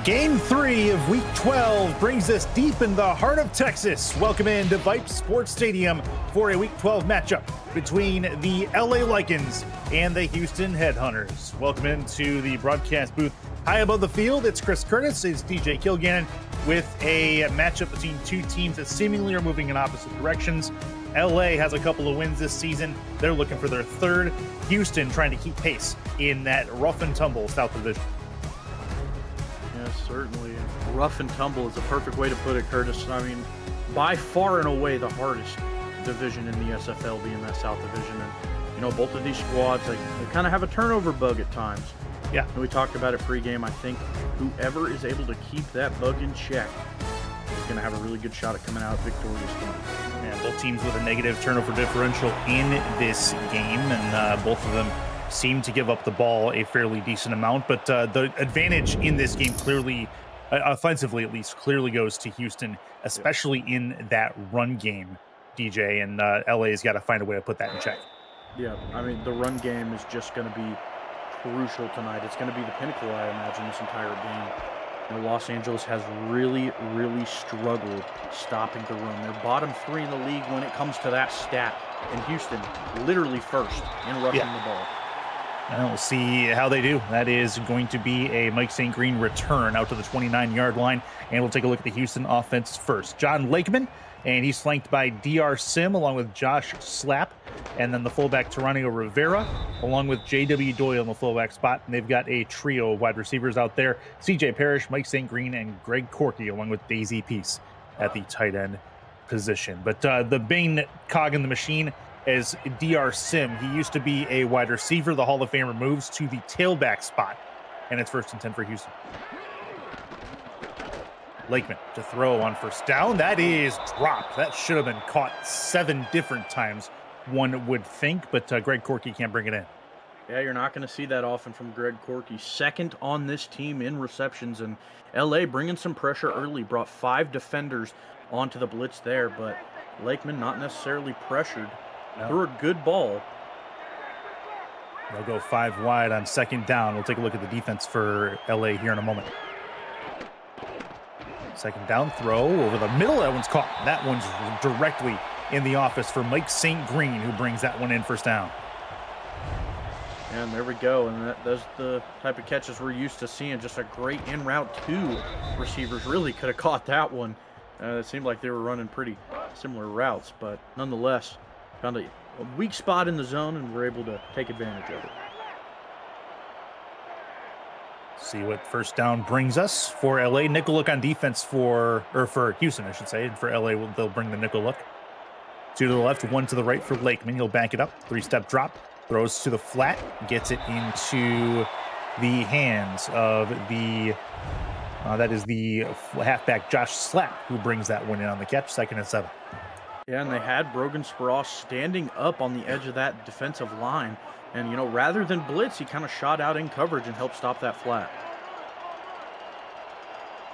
Game 3 of Week 12 brings us deep in the heart of Texas. Welcome in to Vipe Sports Stadium for a Week 12 matchup between the LA Lycans and the Houston Headhunters. Welcome into the broadcast booth. High above the field, it's Chris Curtis, it's DJ Kilgannon with a matchup between two teams that seemingly are moving in opposite directions. LA has a couple of wins this season. They're looking for their third. Houston trying to keep pace in that rough and tumble South Division. Certainly. Rough and tumble is a perfect way to put it, Curtis. I mean, by far and away the hardest division in the SFL being that South Division. And, you know, both of these squads, they kind of have a turnover bug at times. Yeah. And we talked about it pregame. I think whoever is able to keep that bug in check is going to have a really good shot at coming out victorious tonight. And both teams with a negative turnover differential in this game, and both of them seem to give up the ball a fairly decent amount, but the advantage in this game clearly, offensively at least, clearly goes to Houston, especially in that run game, DJ, and LA's got to find a way to put that in check. Yeah, I mean, the run game is just going to be crucial tonight. It's going to be the pinnacle, I imagine, this entire game. You know, Los Angeles has really struggled stopping the run. They're bottom 3 in the league when it comes to that stat, and Houston literally first in rushing the ball. And we'll see how they do. That is going to be a Mike St. Green return out to the 29-yard line. And we'll take a look at the Houston offense first. John Lakeman, and he's flanked by DR Sim along with Josh Slap. And then the fullback Geronimo Rivera along with J.W. Doyle in the fullback spot. And they've got a trio of wide receivers out there. CJ Parrish, Mike St. Green, and Greg Corky along with Daisy Peace at the tight end position. But the main cog in the machine as DR Sim. He used to be a wide receiver. The Hall of Famer moves to the tailback spot, and it's 1st and 10 for Houston. Lakeman to throw on first down. That is dropped. That should have been caught 7 different times, one would think, but Greg Corky can't bring it in. Yeah, you're not going to see that often from Greg Corky. Second on this team in receptions, and LA bringing some pressure early, brought 5 defenders onto the blitz there, but Lakeman not necessarily pressured. No. Threw a good ball. They'll go 5 wide on 2nd down. We'll take a look at the defense for LA here in a moment. 2nd down throw over the middle. That one's caught. That one's directly in the office for Mike St. Green, who brings that one in 1st down. And there we go. And those the type of catches we're used to seeing. Just a great in route. 2 receivers really could have caught that one. It seemed like they were running pretty similar routes, but nonetheless, found a weak spot in the zone and were able to take advantage of it. See what 1st down brings us for LA. Nickel look on defense for Houston, I should say. For LA, they'll bring the nickel look. 2 to the left, 1 to the right for Lakeman. He'll back it up. 3-step drop. Throws to the flat. Gets it into the hands of the, that is the halfback Josh Slap, who brings that one in on the catch. 2nd and 7. Yeah, and they had Brogan Spross standing up on the edge of that defensive line. And, you know, rather than blitz, he kind of shot out in coverage and helped stop that flat.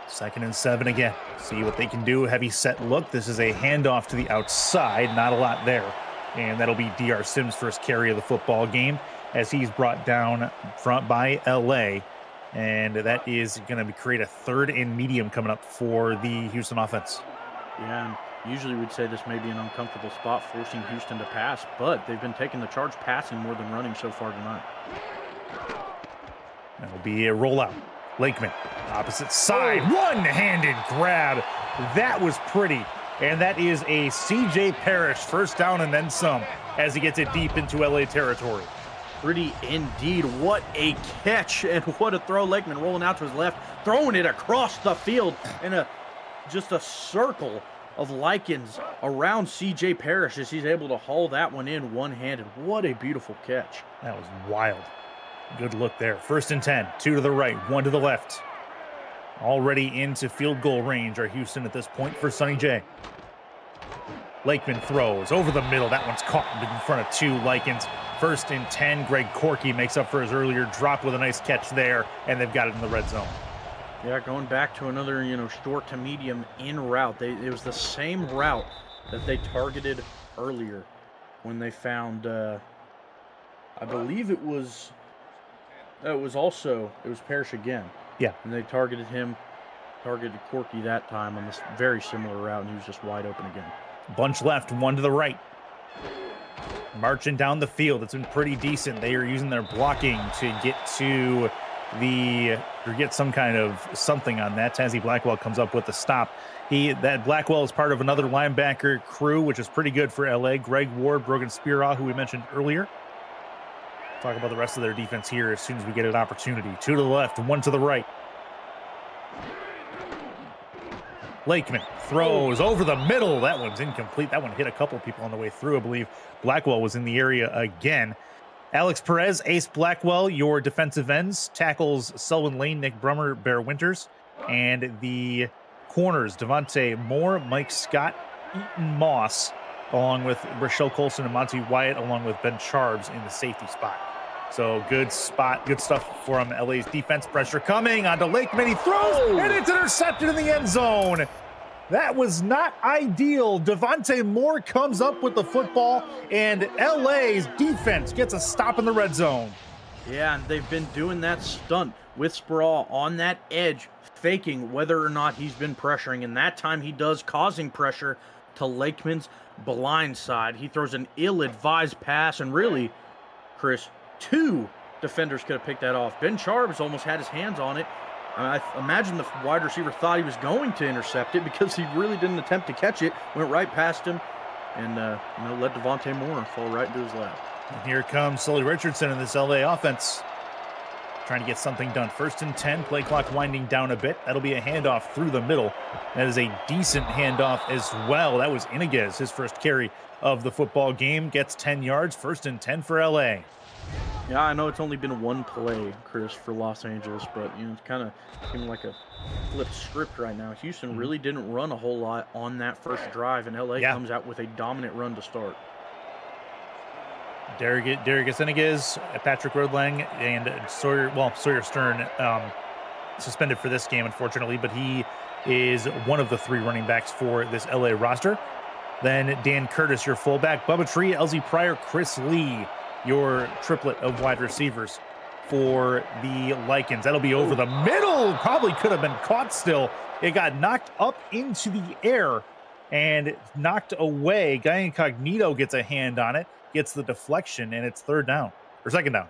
2nd and 7 again. See what they can do. Heavy set look. This is a handoff to the outside. Not a lot there. And that'll be DR Sim's first carry of the football game as he's brought down front by LA. And that is going to create a 3rd and medium coming up for the Houston offense. Yeah, and usually we'd say this may be an uncomfortable spot, forcing Houston to pass, but they've been taking the charge passing more than running so far tonight. That'll be a rollout. Lakeman, opposite side, one-handed grab. That was pretty. And that is a CJ Parrish 1st down and then some as he gets it deep into LA territory. Pretty indeed. What a catch and what a throw. Lakeman rolling out to his left, throwing it across the field in just a circle of Lycans around CJ Parrish as he's able to haul that one in one-handed. What a beautiful catch. That was wild. Good look there. 1st and 10, 2 to the right, 1 to the left. Already into field goal range are Houston at this point for Sonny J. Lakeman throws over the middle. That one's caught in front of 2 Lycans. 1st and 10, Greg Corky makes up for his earlier drop with a nice catch there, and they've got it in the red zone. Yeah, going back to another, short to medium in route. It was the same route that they targeted earlier when they found, I believe it was Parrish again. Yeah. And they targeted him, targeted Corky that time on this very similar route, and he was just wide open again. Bunch left, one to the right. Marching down the field. It's been pretty decent. They are using their blocking to get to or get some kind of something on that. Tazzy Blackwell comes up with the stop. That Blackwell is part of another linebacker crew, which is pretty good for LA. Greg Ward, Brogan Spiraw, who we mentioned earlier. Talk about the rest of their defense here as soon as we get an opportunity. Two to the left, one to the right. Lakeman throws over the middle. That one's incomplete. That one hit a couple people on the way through, I believe. Blackwell was in the area again. Alex Perez, Ace Blackwell, your defensive ends. Tackles Selwyn Lane, Nick Brummer, Bear Winters. And the corners, Devontae Moore, Mike Scott, Eaton Moss, along with Rochelle Colson and Monty Wyatt, along with Ben Charbs in the safety spot. So good spot, good stuff from LA's defense. Pressure coming onto Lakeman. He throws, and it's intercepted in the end zone. That was not ideal. Devontae Moore comes up with the football, and LA's defense gets a stop in the red zone. Yeah, and they've been doing that stunt with Sprawl on that edge, faking whether or not he's been pressuring, and that time he does, causing pressure to Lakeman's blind side. He throws an ill-advised pass, and really, Chris, two defenders could have picked that off. Ben Charbs almost had his hands on it. I imagine the wide receiver thought he was going to intercept it because he really didn't attempt to catch it. Went right past him and let Devontae Moore fall right into his lap. And here comes Sully Richardson in this LA offense, trying to get something done. 1st and 10, play clock winding down a bit. That'll be a handoff through the middle. That is a decent handoff as well. That was Iniguez, his first carry of the football game. Gets 10 yards, 1st and 10 for LA. Yeah, I know it's only been one play, Chris, for Los Angeles, but it's kind of seeming like a flipped script right now. Houston really didn't run a whole lot on that first drive, and LA comes out with a dominant run to start. Darius Iniguez, Patrick Rodlang, and Sawyer Stern suspended for this game, unfortunately, but he is one of the 3 running backs for this LA roster. Then Dan Curtis, your fullback, Bubba Tree, LZ Pryor, Chris Lee, your triplet of wide receivers for the Lycans. That'll be over the middle. Probably could have been caught still. It got knocked up into the air and knocked away. Guy Incognito gets a hand on it, gets the deflection, and it's 3rd down or 2nd down.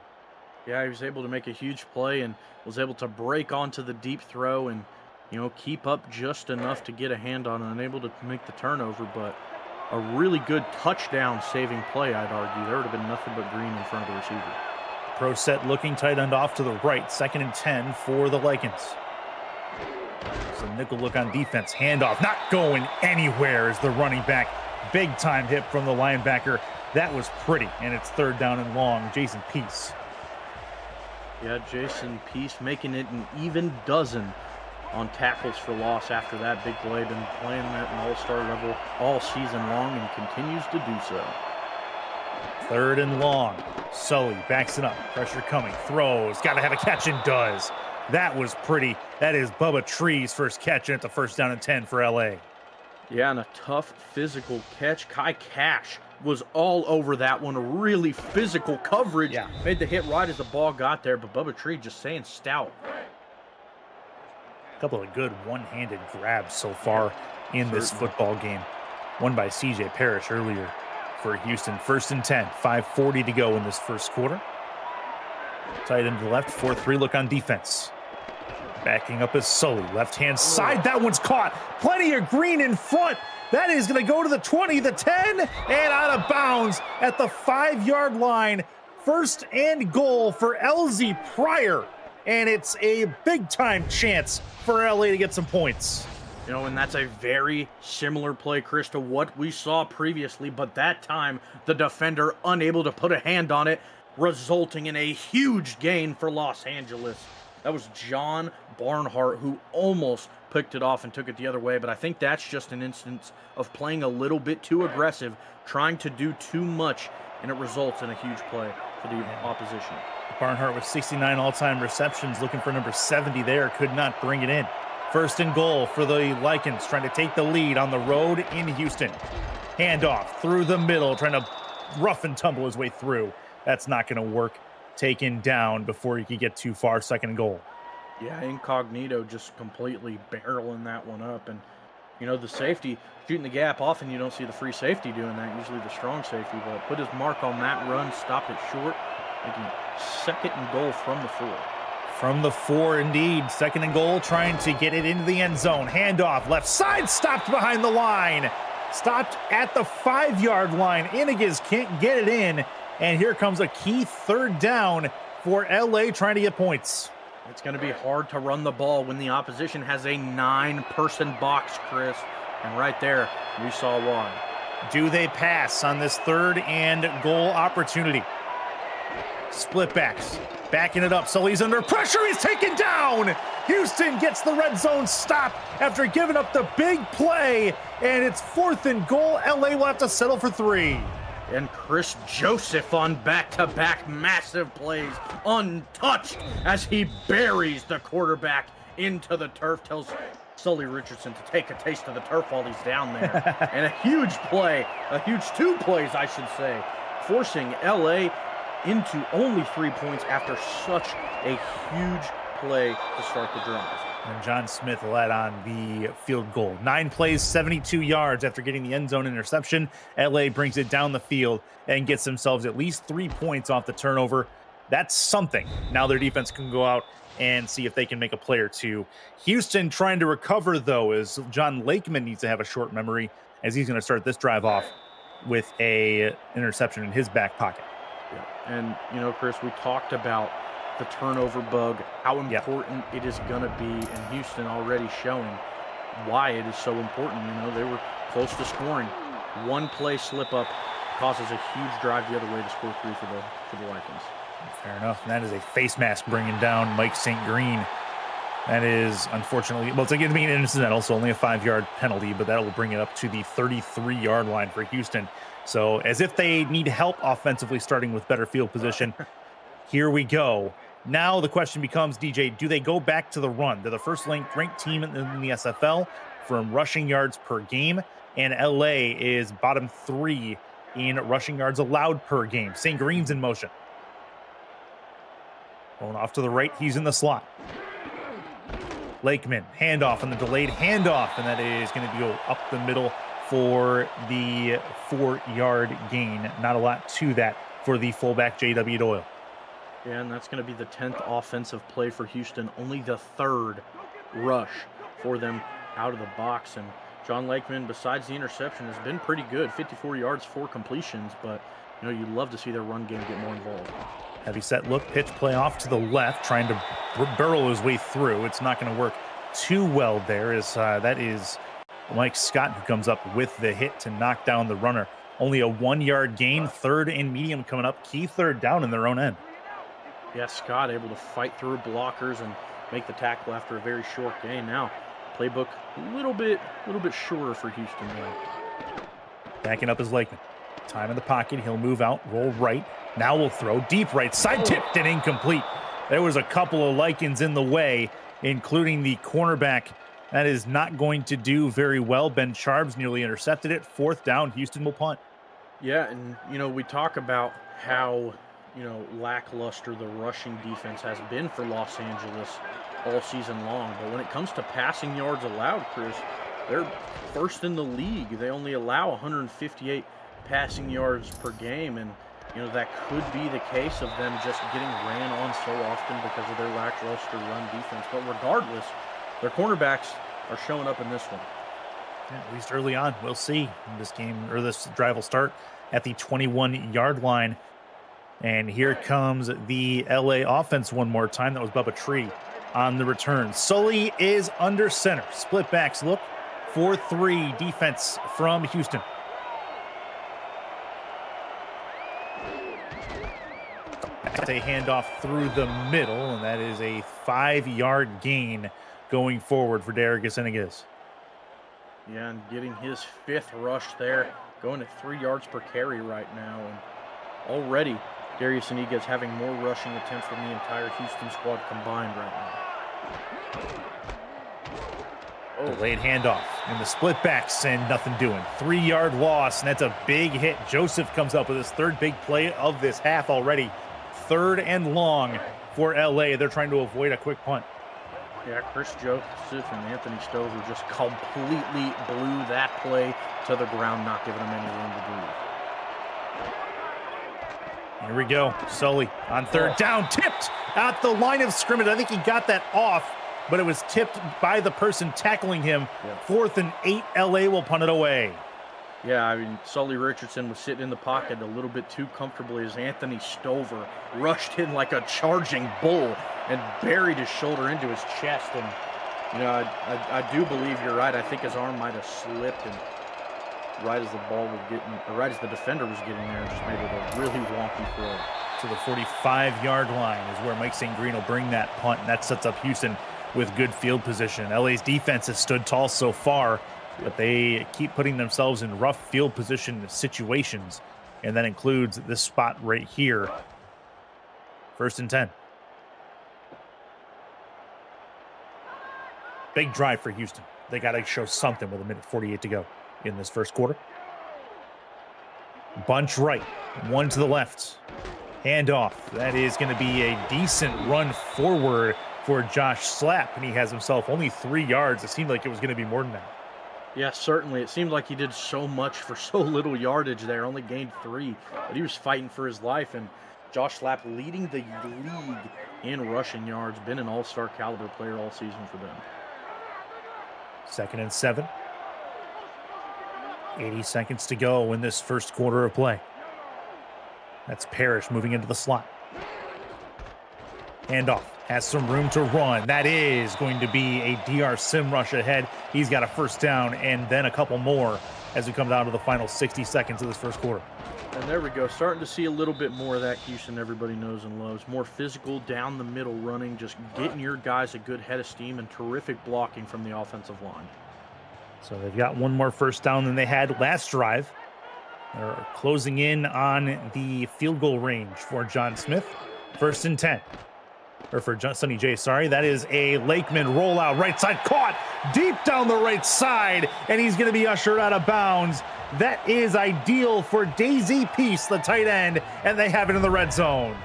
Yeah, he was able to make a huge play and was able to break onto the deep throw and, keep up just enough to get a hand on it and able to make the turnover, but a really good touchdown saving play, I'd argue. There would have been nothing but green in front of the receiver. Pro set looking tight end off to the right. 2nd and 10 for the Lycans. So nickel look on defense. Handoff not going anywhere as the running back. Big time hit from the linebacker. That was pretty, and it's 3rd down and long. Jason Peace. Yeah, Jason Peace making it an even dozen on tackles for loss after that big play. Been playing at an all-star level all season long and continues to do so. 3rd and long. Sully backs it up. Pressure coming. Throws. Got to have a catch and does. That was pretty. That is Bubba Tree's first catch, and it's a 1st down and 10 for LA. Yeah, and a tough physical catch. Kai Cash was all over that one. A really physical coverage. Yeah. Made the hit right as the ball got there, but Bubba Tree just staying stout. A couple of good one-handed grabs so far in this football game. One by CJ Parrish earlier for Houston. 1st and 10, 5:40 to go in this first quarter. Tight end to the left, 4-3 look on defense. Backing up is Sully, left-hand side. That one's caught. Plenty of green in front. That is going to go to the 20, the 10, and out of bounds at the 5-yard line. 1st and goal for LZ Pryor. And it's a big-time chance for LA to get some points. And that's a very similar play, Chris, to what we saw previously, but that time the defender unable to put a hand on it, resulting in a huge gain for Los Angeles. That was John Barnhart who almost picked it off and took it the other way, but I think that's just an instance of playing a little bit too aggressive, trying to do too much, and it results in a huge play for the opposition. Barnhart with 69 all-time receptions, looking for number 70 there, could not bring it in. 1st and goal for the Lycans, trying to take the lead on the road in Houston. Handoff through the middle, trying to rough and tumble his way through. That's not going to work. Taken down before you can get too far. 2nd and goal. Yeah, incognito just completely barreling that one up. And, the safety, shooting the gap, often you don't see the free safety doing that, usually the strong safety, but put his mark on that run, stopped it short, making it 2nd and goal from the 4. From the 4, indeed. 2nd and goal, trying to get it into the end zone. Handoff, left side, stopped behind the line. Stopped at the 5-yard line. Inigas can't get it in. And here comes a key 3rd down for LA trying to get points. It's going to be hard to run the ball when the opposition has a 9-person box, Chris. And right there, we saw why. Do they pass on this 3rd and goal opportunity? Split backs, backing it up. Sully's under pressure. He's taken down. Houston gets the red zone stop after giving up the big play. And it's 4th and goal. LA will have to settle for 3. And Chris Joseph on back-to-back massive plays, untouched as he buries the quarterback into the turf, tells Sully Richardson to take a taste of the turf while he's down there. And a huge play, a huge 2 plays, I should say, forcing LA into only 3 points after such a huge play to start the drive. And John Smith led on the field goal. 9 plays, 72 yards after getting the end zone interception. LA brings it down the field and gets themselves at least 3 points off the turnover. That's something. Now their defense can go out and see if they can make a play or two. Houston trying to recover, though, as John Lakeman needs to have a short memory, as he's going to start this drive off with a interception in his back pocket. Yeah. And, Chris, we talked about the turnover bug, how important it is going to be, and Houston already showing why it is so important. They were close to scoring. 1 play slip up causes a huge drive the other way to score 3 for the Vikings. Fair enough. And that is a face mask bringing down Mike St. Green. That is, unfortunately, well, it's going to be an incidental, so only a 5-yard penalty, but that will bring it up to the 33-yard line for Houston. So as if they need help offensively, starting with better field position. Here we go. Now the question becomes, DJ, do they go back to the run? They're the first ranked team in the SFL from rushing yards per game, and LA is bottom 3 in rushing yards allowed per game. St. Green's in motion. Going off to the right, he's in the slot. Lakeman, handoff on the delayed handoff, and that is going to go up the middle for the 4-yard gain. Not a lot to that for the fullback, J.W. Doyle. Yeah, and that's going to be the 10th offensive play for Houston, only the 3rd rush for them out of the box. And John Lakeman, besides the interception, has been pretty good. 54 yards, 4 completions, but you'd love to see their run game get more involved. Heavy set look, pitch play off to the left, trying to barrel his way through. It's not going to work too well there, as that is Mike Scott who comes up with the hit to knock down the runner. Only a 1-yard gain, 3rd and medium coming up, key 3rd down in their own end. Yeah, Scott able to fight through blockers and make the tackle after a very short gain. Now, playbook a little bit shorter for Houston now. Backing up is Lakeman. Time in the pocket. He'll move out, roll right. Now we'll throw deep right. Side tipped and incomplete. There was a couple of Likens in the way, including the cornerback. That is not going to do very well. Ben Charbs nearly intercepted it. 4th down. Houston will punt. Yeah, and, we talk about how lackluster the rushing defense has been for Los Angeles all season long. But when it comes to passing yards allowed, Chris, they're 1st in the league. They only allow 158 passing yards per game. And, that could be the case of them just getting ran on so often because of their lackluster run defense. But regardless, their cornerbacks are showing up in this one. Yeah, at least early on. We'll see. This game, or this drive, will start at the 21-yard line. And here comes the LA offense one more time. That was Bubba Tree on the return. Sully is under center. Split backs look. 4-3 defense from Houston. That's a handoff through the middle, and that is a 5-yard gain going forward for Darius Inigas. Yeah, and getting his 5th rush there, going at 3 yards per carry right now. And already, Darius Inigas having more rushing attempts than the entire Houston squad combined right now. Delayed handoff and the split backs and nothing doing. 3-yard loss, and that's a big hit. Joseph comes up with his 3rd big play of this half already. 3rd and long for LA. They're trying to avoid a quick punt. Yeah, Chris Joseph and Anthony Stover just completely blew that play to the ground, not giving them any room to breathe. Here we go. Sully on third down, tipped at the line of scrimmage. I think he got that off, but it was tipped by the person tackling him. Yeah. 4th and 8, LA will punt it away. Yeah, I mean, Sully Richardson was sitting in the pocket a little bit too comfortably as Anthony Stover rushed in like a charging bull and buried his shoulder into his chest. And, you know, I do believe you're right. I think his arm might have slipped, and right as the ball was getting, or right as the defender was getting there, just made it a really wonky throw. To the 45-yard line is where Mike St. Green will bring that punt, and that sets up Houston with good field position. LA's defense has stood tall so far, but they keep putting themselves in rough field position situations, and that includes this spot right here. 1st and 10. Big drive for Houston. They got to show something with 1:48 to go in this first quarter. Bunch right, one to the left. Handoff. That is going to be a decent run forward for Josh Slapp, and he has himself only 3 yards. It seemed like it was going to be more than that. Yeah, certainly. It seemed like he did so much for so little yardage there, only gained 3, but he was fighting for his life. And Josh Slapp leading the league in rushing yards, been an all-star caliber player all season for them. 2nd and 7. 80 seconds to go in this first quarter of play. That's Parrish moving into the slot. Handoff. Has some room to run. That is going to be a DR Sim rush ahead. He's got a 1st down and then a couple more as we come down to the final 60 seconds of this first quarter. And there we go. Starting to see a little bit more of that Houston everybody knows and loves. More physical, down the middle running, just getting your guys a good head of steam, and terrific blocking from the offensive line. So they've got one more 1st down than they had last drive. They're closing in on the field goal range for John Smith. 1st and 10. Or for Sonny J, sorry. That is a Lakeman rollout, right side, caught deep down the right side, and he's going to be ushered out of bounds. That is ideal for Daisy Peace, the tight end, and they have it in the red zone.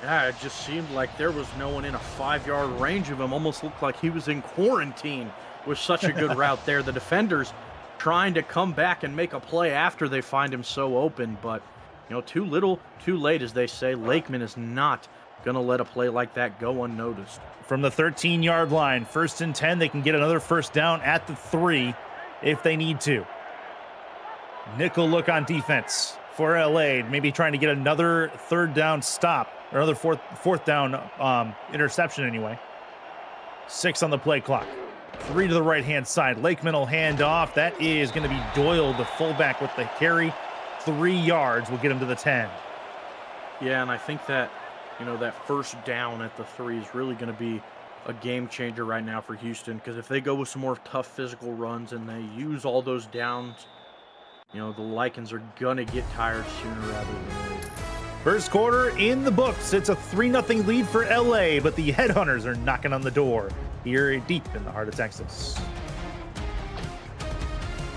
Yeah, it just seemed like there was no one in a 5-yard range of him. Almost looked like he was in quarantine with such a good route there. The defenders trying to come back and make a play after they find him so open, but, you know, too little, too late, as they say. Lakeman is not going to let a play like that go unnoticed. From the 13-yard line, 1st and 10, they can get another 1st down at the 3 if they need to. Nickel look on defense for LA, maybe trying to get another 3rd down stop, or another fourth down interception anyway. 6 on the play clock. 3 to the right-hand side. Lakeman will hand off. That is going to be Doyle, the fullback, with the carry. 3 yards will get him to the 10. Yeah, and I think that, you know, that 1st down at the 3 is really going to be a game changer right now for Houston, because if they go with some more tough physical runs and they use all those downs, you know, the Lycans are going to get tired sooner rather than later. First quarter in the books. It's a 3-0 lead for LA, but the Headhunters are knocking on the door here deep in the heart of Texas.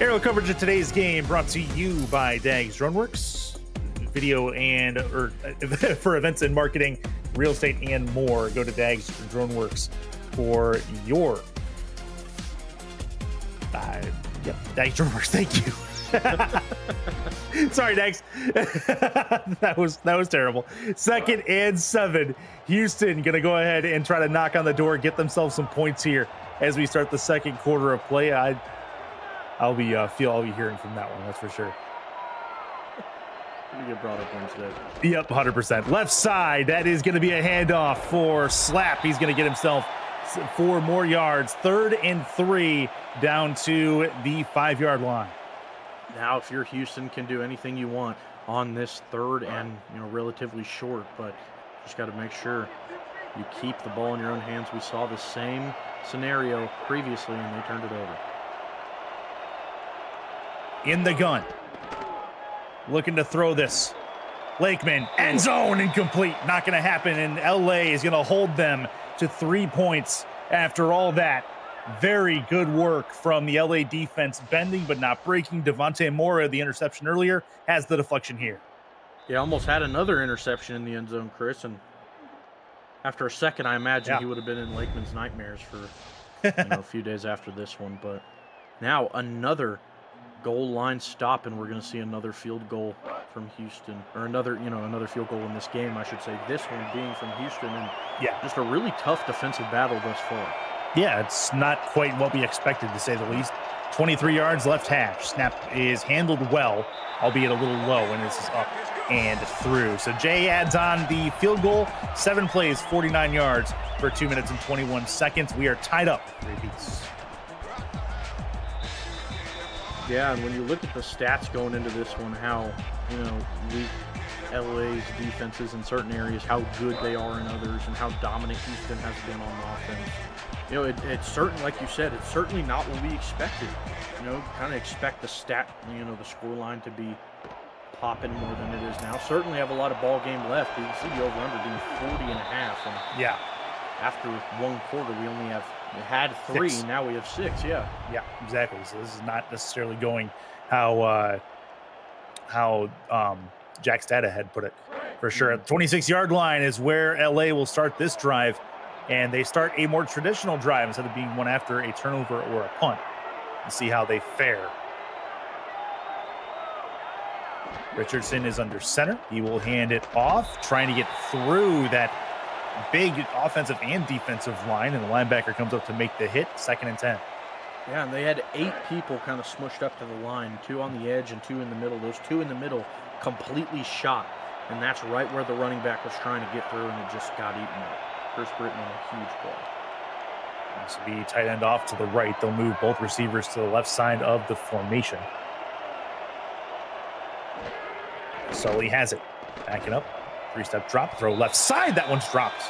Aerial coverage of today's game brought to you by Dags Droneworks. Video and for events and marketing, real estate, and more. Go to Dags Droneworks for your Dags Droneworks. Thank you. Sorry, Dags. that was terrible. 2nd and 7. Houston gonna go ahead and try to knock on the door, get themselves some points here as we start the second quarter of play. I'll be hearing from that one, that's for sure. You get brought up Wednesday. Yep, 100%. Left side, that is going to be a handoff for Slapp. He's going to get himself 4 more yards. 3rd and 3 down to the 5-yard line. Now, if you're Houston, can do anything you want on this 3rd and, you know, relatively short, but just got to make sure you keep the ball in your own hands. We saw the same scenario previously, and they turned it over. In the gun. Looking to throw this. Lakeman, end zone, incomplete. Not going to happen, and LA is going to hold them to 3 points after all that. Very good work from the LA defense, bending but not breaking. Devontae Mora, the interception earlier, has the deflection here. Yeah, almost had another interception in the end zone, Chris, and After a second, I imagine Yeah. he would have been in Lakeman's nightmares for a few days after this one. But now another goal line stop, and we're going to see another field goal from Houston, or another field goal in this game, I should say. This one being from Houston, and Yeah. just a really tough defensive battle thus far. Yeah, it's not quite what we expected, to say the least. 23 yards left hash. Snap is handled well, albeit a little low, and this is up and through. So Jay adds on the field goal. 7 plays, 49 yards for 2 minutes and 21 seconds. We are tied up 3-piece. Yeah, and when you look at the stats going into this one, how, weak LA's defense is in certain areas, how good they are in others, and how dominant Houston has been on offense. It's certain, like you said, it's certainly not what we expected. Kind of expect the the score line to be popping more than it is now. Certainly have a lot of ball game left. You can see the over-under being 40 and a half. And yeah. After one quarter, we had 3, 6. now we have 6, yeah. Yeah, exactly. So this is not necessarily going how Jack Stata had put it, for sure. At the 26-yard line is where LA will start this drive, and they start a more traditional drive instead of being one after a turnover or a punt, and see how they fare. Richardson is under center. He will hand it off, trying to get through that big offensive and defensive line, and the linebacker comes up to make the hit. 2nd and 10. Yeah, and they had 8 people kind of smushed up to the line, 2 on the edge and 2 in the middle. Those 2 in the middle completely shot, and that's right where the running back was trying to get through, and it just got eaten up. Chris Britton on a huge play. This will be tight end off to the right. They'll move both receivers to the left side of the formation. Sully has it. Backing up. 3-step drop. Throw left side. That one's dropped.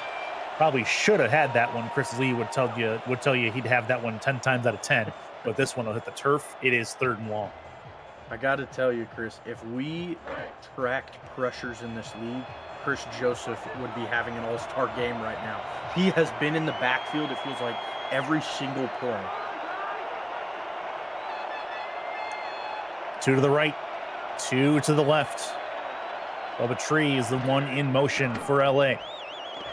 Probably should have had that one. Chris Lee would tell you he'd have that one 10 times out of 10. But this one will hit the turf. It is 3rd and long. I got to tell you, Chris, if we tracked pressures in this league, Chris Joseph would be having an all-star game right now. He has been in the backfield, it feels like, every single play. 2 to the right, 2 to the left. Bubba Tree is the one in motion for LA.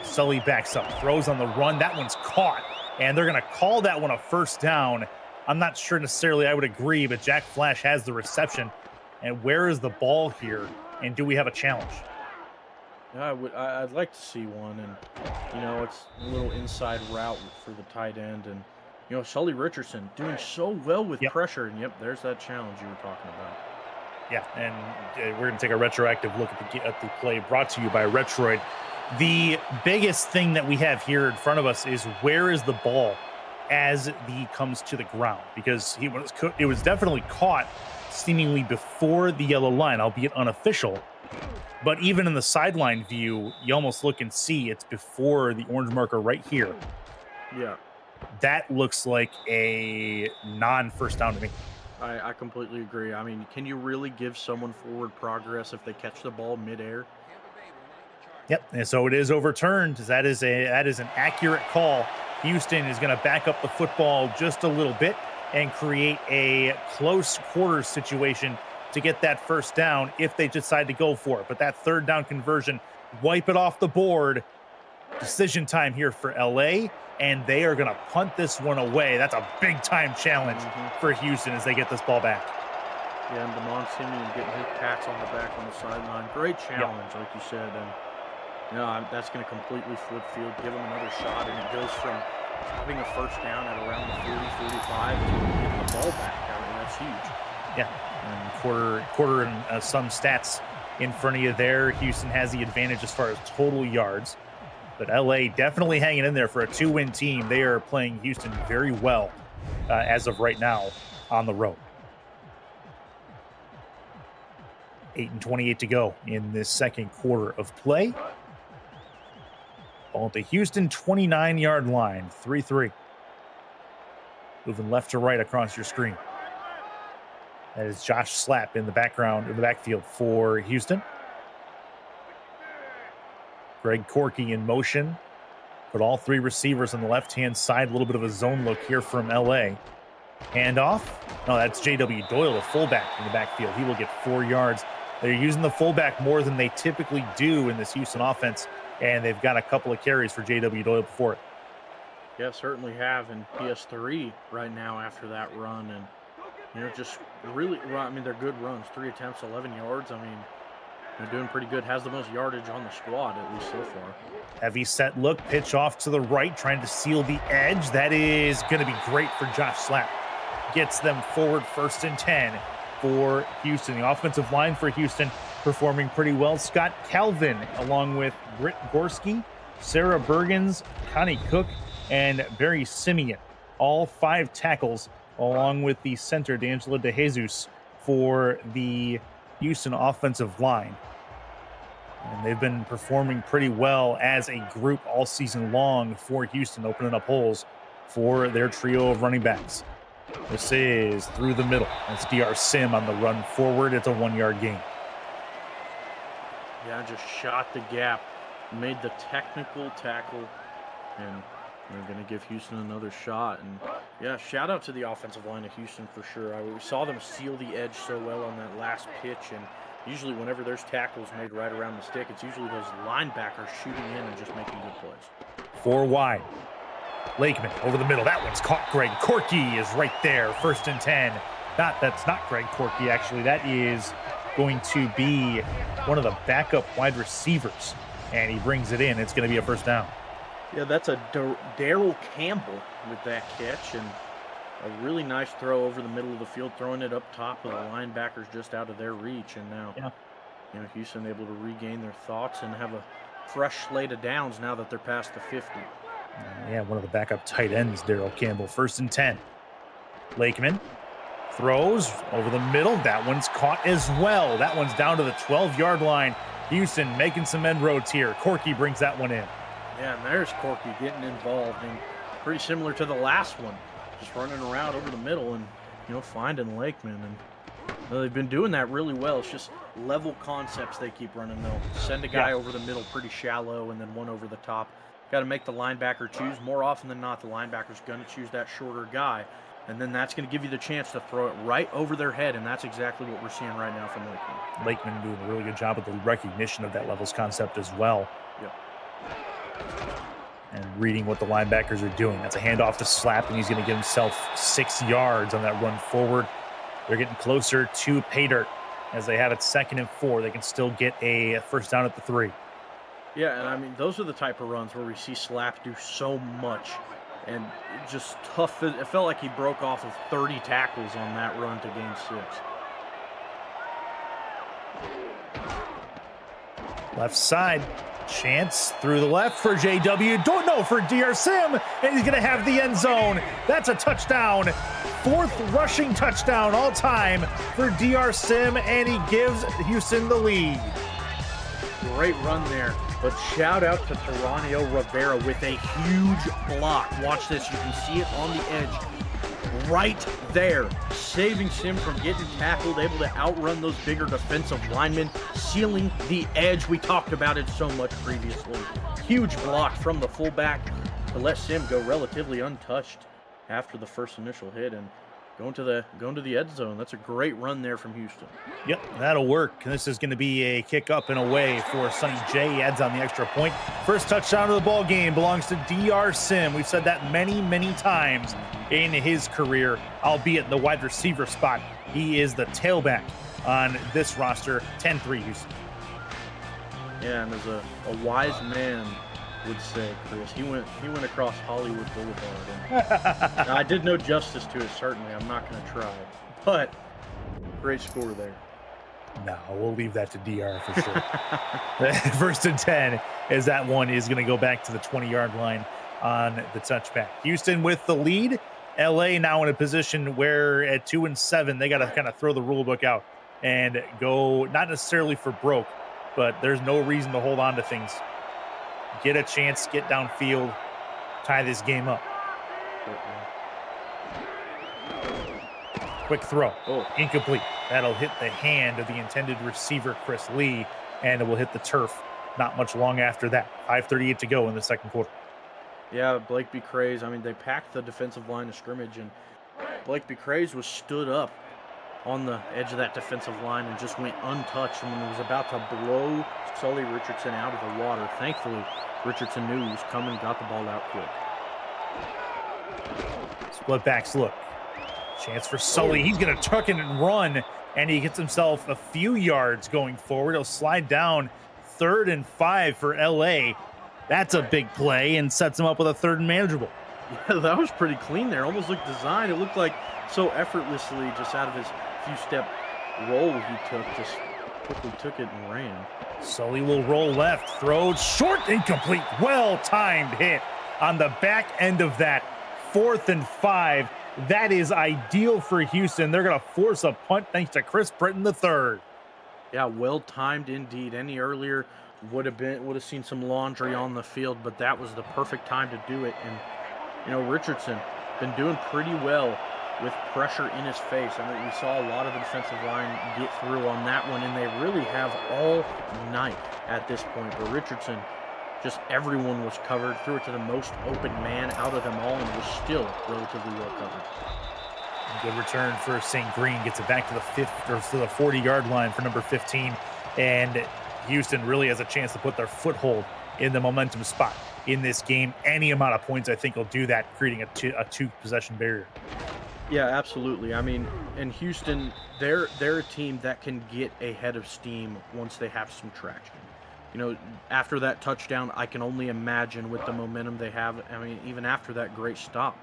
Sully backs up, throws on the run. That one's caught, and they're going to call that one a 1st down. I'm not sure necessarily I would agree, but Jack Flash has the reception. And where is the ball here? And do we have a challenge? I'd like to see one, and it's a little inside route for the tight end, and Sully Richardson doing so well with pressure, and there's that challenge you were talking about. Yeah, and we're going to take a retroactive look at the play brought to you by Retroid. The biggest thing that we have here in front of us is where is the ball as he comes to the ground, because it was definitely caught seemingly before the yellow line, albeit unofficial. But even in the sideline view, you almost look and see it's before the orange marker right here. Yeah. That looks like a non-first down to me. I completely agree. I mean, can you really give someone forward progress if they catch the ball midair? Yep, and so it is overturned. That is an accurate call. Houston is going to back up the football just a little bit and create a close quarters situation to get that 1st down if they decide to go for it. But that 3rd down conversion, wipe it off the board. Decision time here for LA, and they are going to punt this one away. That's a big-time challenge for Houston as they get this ball back. Yeah, and Damon Simeon getting his pats on the back on the sideline. Great challenge, like you said. And that's going to completely flip field, give them another shot, and it goes from having a 1st down at around the 40, 45 to getting the ball back. I mean, that's huge. Yeah, and quarter and some stats in front of you there. Houston has the advantage as far as total yards. But LA definitely hanging in there for a 2-win team. They are playing Houston very well as of right now on the road. 8:28 to go in this 2nd quarter of play. Ball at the Houston 29-yard line, 3-3. Moving left to right across your screen. That is Josh Slapp in the backfield for Houston. Greg Corky in motion. Put all 3 receivers on the left-hand side. A little bit of a zone look here from LA. Handoff. No, that's J.W. Doyle, a fullback in the backfield. He will get 4 yards They're using the fullback more than they typically do in this Houston offense, and they've got a couple of carries for J.W. Doyle before it. Yeah, certainly have in PS3 right now after that run. And, just really, I mean, they're good runs. 3 attempts, 11 yards. I mean, they're doing pretty good. Has the most yardage on the squad, at least so far. Heavy set look, pitch off to the right, trying to seal the edge. That is going to be great for Josh Slapp. Gets them forward 1st and 10 for Houston. The offensive line for Houston performing pretty well. Scott Calvin, along with Britt Gorski, Sarah Bergens, Connie Cook, and Barry Simeon. All 5 tackles, along with the center, D'Angelo DeJesus, for the Houston offensive line. And they've been performing pretty well as a group all season long for Houston, opening up holes for their trio of running backs. This is through the middle. That's DR Sim on the run forward. It's a 1-yard gain. Yeah, just shot the gap, made the technical tackle, and they're going to give Houston another shot. And yeah, shout out to the offensive line of Houston for sure. We saw them seal the edge so well on that last pitch, and usually whenever there's tackles made right around the stick, it's usually those linebackers shooting in and just making good plays. 4 wide. Lakeman over the middle. That one's caught. Greg Corky is right there. 1st and 10. That's not Greg Corky, actually. That is going to be one of the backup wide receivers. And he brings it in. It's going to be a 1st down. Yeah, that's a Daryl Campbell with that catch. And a really nice throw over the middle of the field, throwing it up top of the linebackers just out of their reach. And now, Houston able to regain their thoughts and have a fresh slate of downs now that they're past the 50. Yeah, one of the backup tight ends, Daryl Campbell. 1st and 10. Lakeman throws over the middle. That one's caught as well. That one's down to the 12-yard line. Houston making some inroads here. Corky brings that one in. Yeah, and there's Corky getting involved, and pretty similar to the last one. Just running around over the middle and, finding Lakeman. And they've been doing that really well. It's just level concepts they keep running, though. Send a guy over the middle pretty shallow and then one over the top. Got to make the linebacker choose. More often than not, the linebacker's going to choose that shorter guy, and then that's going to give you the chance to throw it right over their head, and that's exactly what we're seeing right now from Lakeman. Lakeman doing a really good job with the recognition of that levels concept as well. Yep. And reading what the linebackers are doing. That's a handoff to Slapp, and he's going to get himself 6 yards on that run forward. They're getting closer to pay dirt as they have it 2nd and 4. They can still get a 1st down at the 3. Yeah, and I mean, those are the type of runs where we see Slapp do so much and just tough. It felt like he broke off of 30 tackles on that run to gain 6. Left side. Chance through the left for JW. Don't know for DR Sim, and he's going to have the end zone. That's a touchdown. 4th rushing touchdown all time for DR Sim, and he gives Houston the lead. Great run there, but shout out to Taranio Rivera with a huge block. Watch this. You can see it on the edge right there, saving Sim from getting tackled, able to outrun those bigger defensive linemen, sealing the edge. We talked about it so much previously. Huge block from the fullback to let Sim go relatively untouched after the first initial hit and going to the end zone. That's a great run there from Houston. Yep, that'll work. This is going to be a kick up and away for Sonny J. He adds on the extra point. First touchdown of the ball game belongs to DR Sim. We've said that many, many times in his career, albeit the wide receiver spot. He is the tailback on this roster. 10-3 Houston. Yeah, and as a wise man would say, Chris, he went across Hollywood Boulevard. And I did no justice to it, certainly. I'm not going to try. But great score there. No, we'll leave that to DR for sure. 1st and 10 as that one is going to go back to the 20-yard line on the touchback. Houston with the lead. LA now in a position where at 2 and 7, they got to kind of throw the rule book out and go not necessarily for broke, but there's no reason to hold on to things. Get a chance, get downfield, tie this game up. Quick throw. Incomplete. That'll hit the hand of the intended receiver, Chris Lee, and it will hit the turf not much long after that. 5:38 to go in the 2nd quarter. Yeah, Blake B. Craze. I mean, they packed the defensive line of scrimmage, and Blake B. Craze was stood up on the edge of that defensive line and just went untouched and was about to blow Sully Richardson out of the water. Thankfully, Richardson knew he was coming, got the ball out quick. Split backs look. Chance for Sully. He's going to tuck it and run, and he gets himself a few yards going forward. He'll slide down 3rd and 5 for LA. That's a big play and sets him up with a 3rd and manageable. Yeah, that was pretty clean there. Almost looked designed. It looked like so effortlessly just out of his few-step roll he took, just quickly took it and ran. Sully will roll left, throw short, incomplete. Well-timed hit on the back end of that. 4th and 5. That is ideal for Houston. They're going to force a punt thanks to Chris Britton III. Yeah, well-timed indeed. Any earlier would have seen some laundry on the field, but that was the perfect time to do it. And you know, Richardson been doing pretty well with pressure in his face. I mean, we saw a lot of the defensive line get through on that one, and they really have all night at this point. But Richardson, just everyone was covered, threw it to the most open man out of them all, and was still relatively well covered. Good return for St. Green. Gets it back to the 40-yard line for number 15. And Houston really has a chance to put their foothold in the momentum spot in this game. Any amount of points, I think, will do that, creating a two-possession barrier. Yeah, absolutely. I mean, in Houston, they're a team that can get a head of steam once they have some traction. You know, after that touchdown, I can only imagine with the momentum they have. I mean, even after that great stop,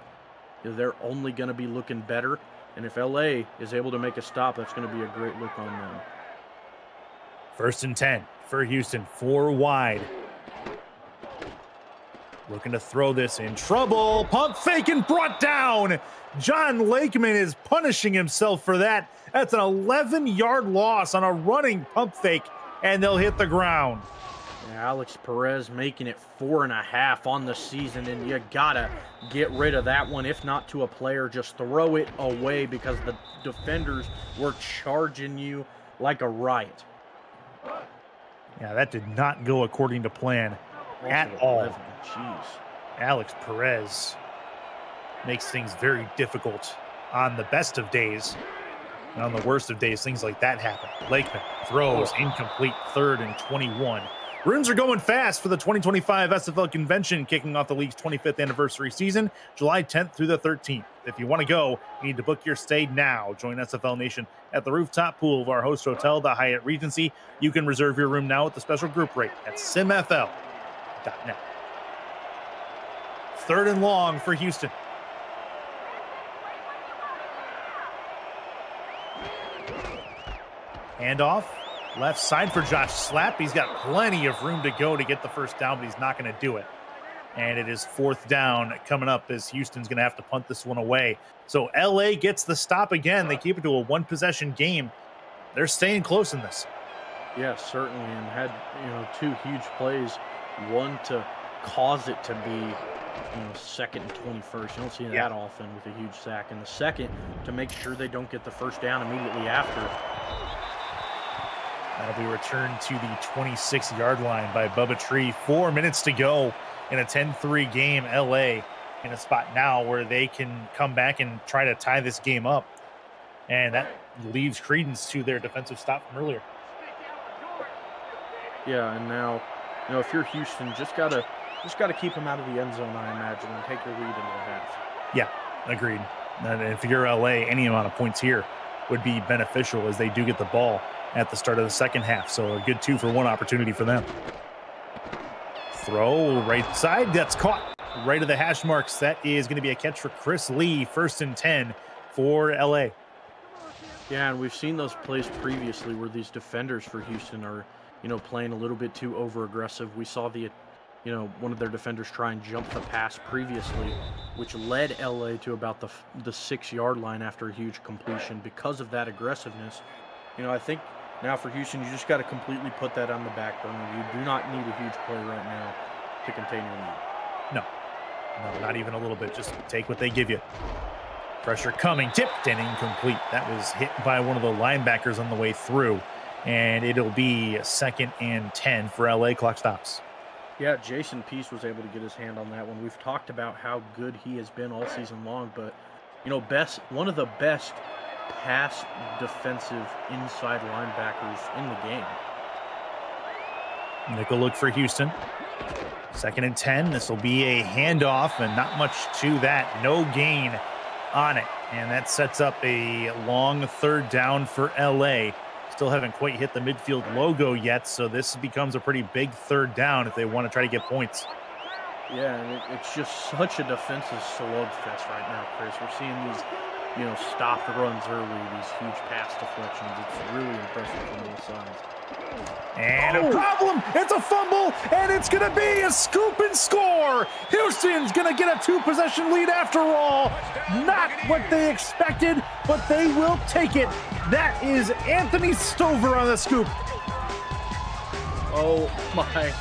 you know, they're only going to be looking better. And if LA is able to make a stop, that's going to be a great look on them. 1st and 10 for Houston, 4 wide. Looking to throw this in trouble. Pump fake and brought down. John Lakeman is punishing himself for that. That's an 11-yard loss on a running pump fake, and they'll hit the ground. Yeah, Alex Perez making it 4.5 on the season, and you gotta get rid of that one. If not to a player, just throw it away because the defenders were charging you like a riot. Yeah, that did not go according to plan at all. 11. Jeez. Alex Perez makes things very difficult on the best of days. And on the worst of days, things like that happen. Lakeman throws incomplete, 3rd and 21. Runes are going fast for the 2025 SFL convention, kicking off the league's 25th anniversary season, July 10th through the 13th. If you want to go, you need to book your stay now. Join SFL Nation at the rooftop pool of our host hotel, the Hyatt Regency. You can reserve your room now at the special group rate at simfl.net. 3rd and long for Houston. Handoff, left side for Josh Slapp. He's got plenty of room to go to get the first down, but he's not going to do it. And it is 4th down coming up as Houston's going to have to punt this one away. So LA gets the stop again. They keep it to a 1-possession game. They're staying close in this. Yeah, certainly, and had 2 huge plays. One to cause it to be 2nd and 21st. You don't see that often with a huge sack. And the second to make sure they don't get the first down immediately after. That'll be returned to the 26-yard line by Bubba Tree. 4 minutes to go in a 10-3 game. LA in a spot now where they can come back and try to tie this game up. And that leaves credence to their defensive stop from earlier. Yeah, and now, if you're Houston, just gotta keep them out of the end zone, I imagine, and take your lead into the half. Yeah, agreed. And if you're LA, any amount of points here would be beneficial as they do get the ball at the start of the second half. So a good 2-for-1 opportunity for them. Throw right side. That's caught right of the hash marks. That is going to be a catch for Chris Lee. 1st and 10 for LA. Yeah, and we've seen those plays previously where these defenders for Houston are, playing a little bit too over-aggressive. We saw one of their defenders try and jump the pass previously, which led LA to about the 6-yard line after a huge completion because of that aggressiveness. I think now for Houston, you just got to completely put that on the back burner. You do not need a huge play right now to contain your lead. No, not even a little bit. Just take what they give you. Pressure coming, tipped and incomplete. That was hit by one of the linebackers on the way through, and it'll be 2nd and 10 for LA. Clock stops. Yeah, Jason Peace was able to get his hand on that one. We've talked about how good he has been all season long, but one of the best pass defensive inside linebackers in the game. Nickel look for Houston. 2nd and 10. This will be a handoff and not much to that. No gain on it. And that sets up a long 3rd down for LA. Still haven't quite hit the midfield logo yet, so this becomes a pretty big 3rd down if they want to try to get points. Yeah, and it's just such a defensive slugfest right now, Chris. We're seeing these, stopped runs early, these huge pass deflections. It's really impressive from both sides. And a problem. It's a fumble, and it's going to be a scoop and score. Houston's going to get a 2-possession lead after all. Not what they expected, but they will take it. That is Anthony Stover on the scoop. Oh, my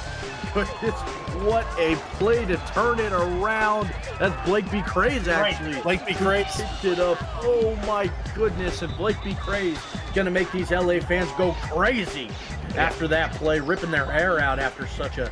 goodness. What a play to turn it around. That's Blake B. Craze, actually. Right. Blake B. Craze picked it up. Oh, my goodness. And Blake B. Craze going to make these LA fans go crazy after that play, ripping their hair out after such a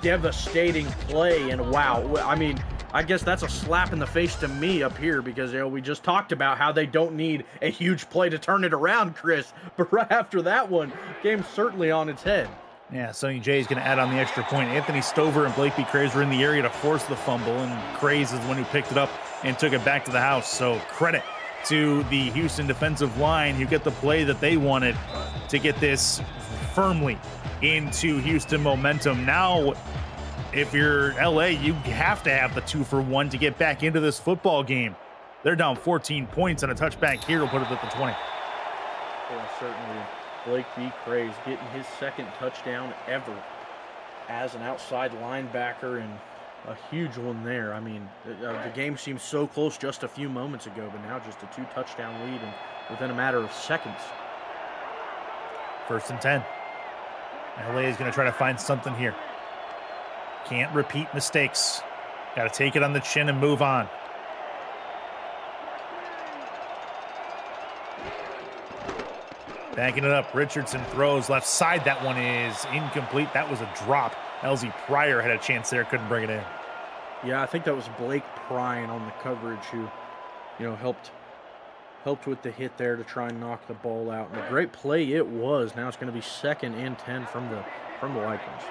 devastating play. And wow, I mean, I guess that's a slap in the face to me up here because, we just talked about how they don't need a huge play to turn it around, Chris. But right after that one, game's certainly on its head. Yeah, Sonny J is going to add on the extra point. Anthony Stover and Blake B. Craze were in the area to force the fumble, and Craze is the one who picked it up and took it back to the house. So credit to the Houston defensive line who get the play that they wanted to get this firmly into Houston momentum. Now, if you're LA, you have to have the 2-for-1 to get back into this football game. They're down 14 points, and a touchback here will put it at the 20. Yeah, certainly. Blake B. Craze getting his 2nd touchdown ever as an outside linebacker, and a huge one there. I mean, the game seemed so close just a few moments ago, but now just a 2-touchdown lead and within a matter of seconds. 1st and 10. LA is going to try to find something here. Can't repeat mistakes. Got to take it on the chin and move on. Backing it up, Richardson throws left side. That one is incomplete. That was a drop. LZ Pryor had a chance there, couldn't bring it in. Yeah, I think that was Blake Pryor on the coverage who, helped with the hit there to try and knock the ball out. And a great play it was. Now it's going to be 2nd and 10 from the Vikings.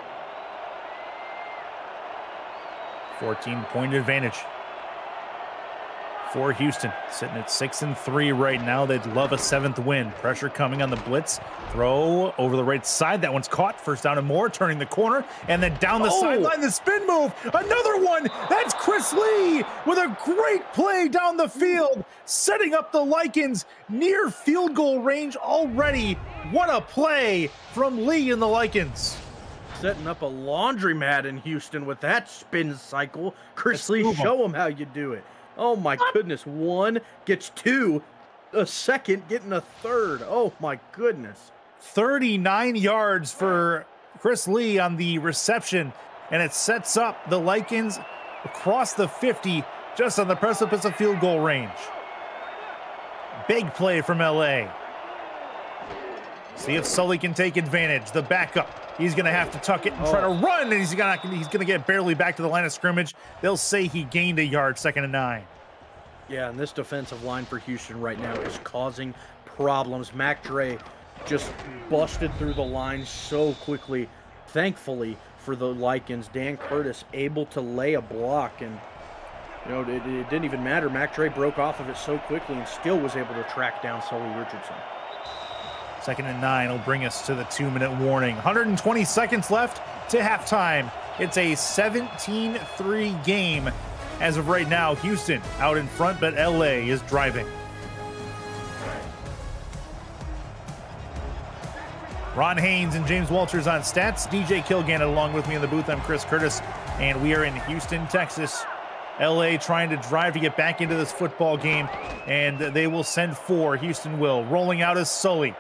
14-point advantage for Houston, sitting at 6-3 right now. They'd love a 7th win. Pressure coming on the blitz. Throw over the right side. That one's caught. 1st down and more. Turning the corner and then down the sideline. The spin move. Another one. That's Chris Lee with a great play down the field, setting up the Lycans near field goal range already. What a play from Lee and the Lycans. Setting up a laundromat in Houston with that spin cycle. Chris Lee, show them how you do it. Oh, my goodness. 1 gets 2, a 2nd getting a 3rd. Oh, my goodness. 39 yards for Chris Lee on the reception, and it sets up the Lycans across the 50, just on the precipice of field goal range. Big play from LA. See if Sully can take advantage. The backup. He's going to have to tuck it and try to run, and he's going to get barely back to the line of scrimmage. They'll say he gained a yard, 2nd and 9. Yeah, and this defensive line for Houston right now is causing problems. Mac Dre just busted through the line so quickly. Thankfully for the Lycans, Dan Curtis able to lay a block, and it didn't even matter. Mac Dre broke off of it so quickly and still was able to track down Sully Richardson. 2nd and 9 will bring us to the 2-minute warning. 120 seconds left to halftime. It's a 17-3 game as of right now. Houston out in front, but LA is driving. Ron Haynes and James Walters on stats. DJ Kilgannon along with me in the booth. I'm Chris Curtis, and we are in Houston, Texas. LA trying to drive to get back into this football game, and they will send 4. Houston will. Rolling out is Sully.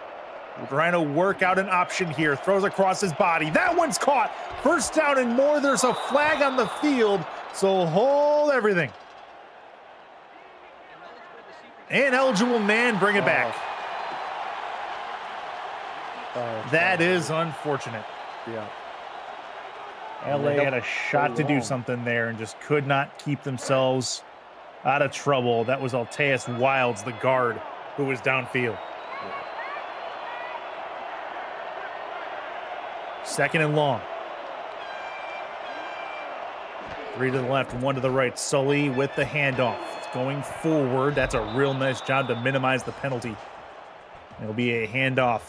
Trying to work out an option here. Throws across his body. That one's caught. 1st down and more. There's a flag on the field, so hold everything. Ineligible man, bring it back. That is unfortunate. Yeah. LA had a shot to do something there and just could not keep themselves out of trouble. That was Alteus Wilds, the guard, who was downfield. Second and long. 3 to the left, 1 to the right. Sully with the handoff. Going forward. That's a real nice job to minimize the penalty. It'll be a handoff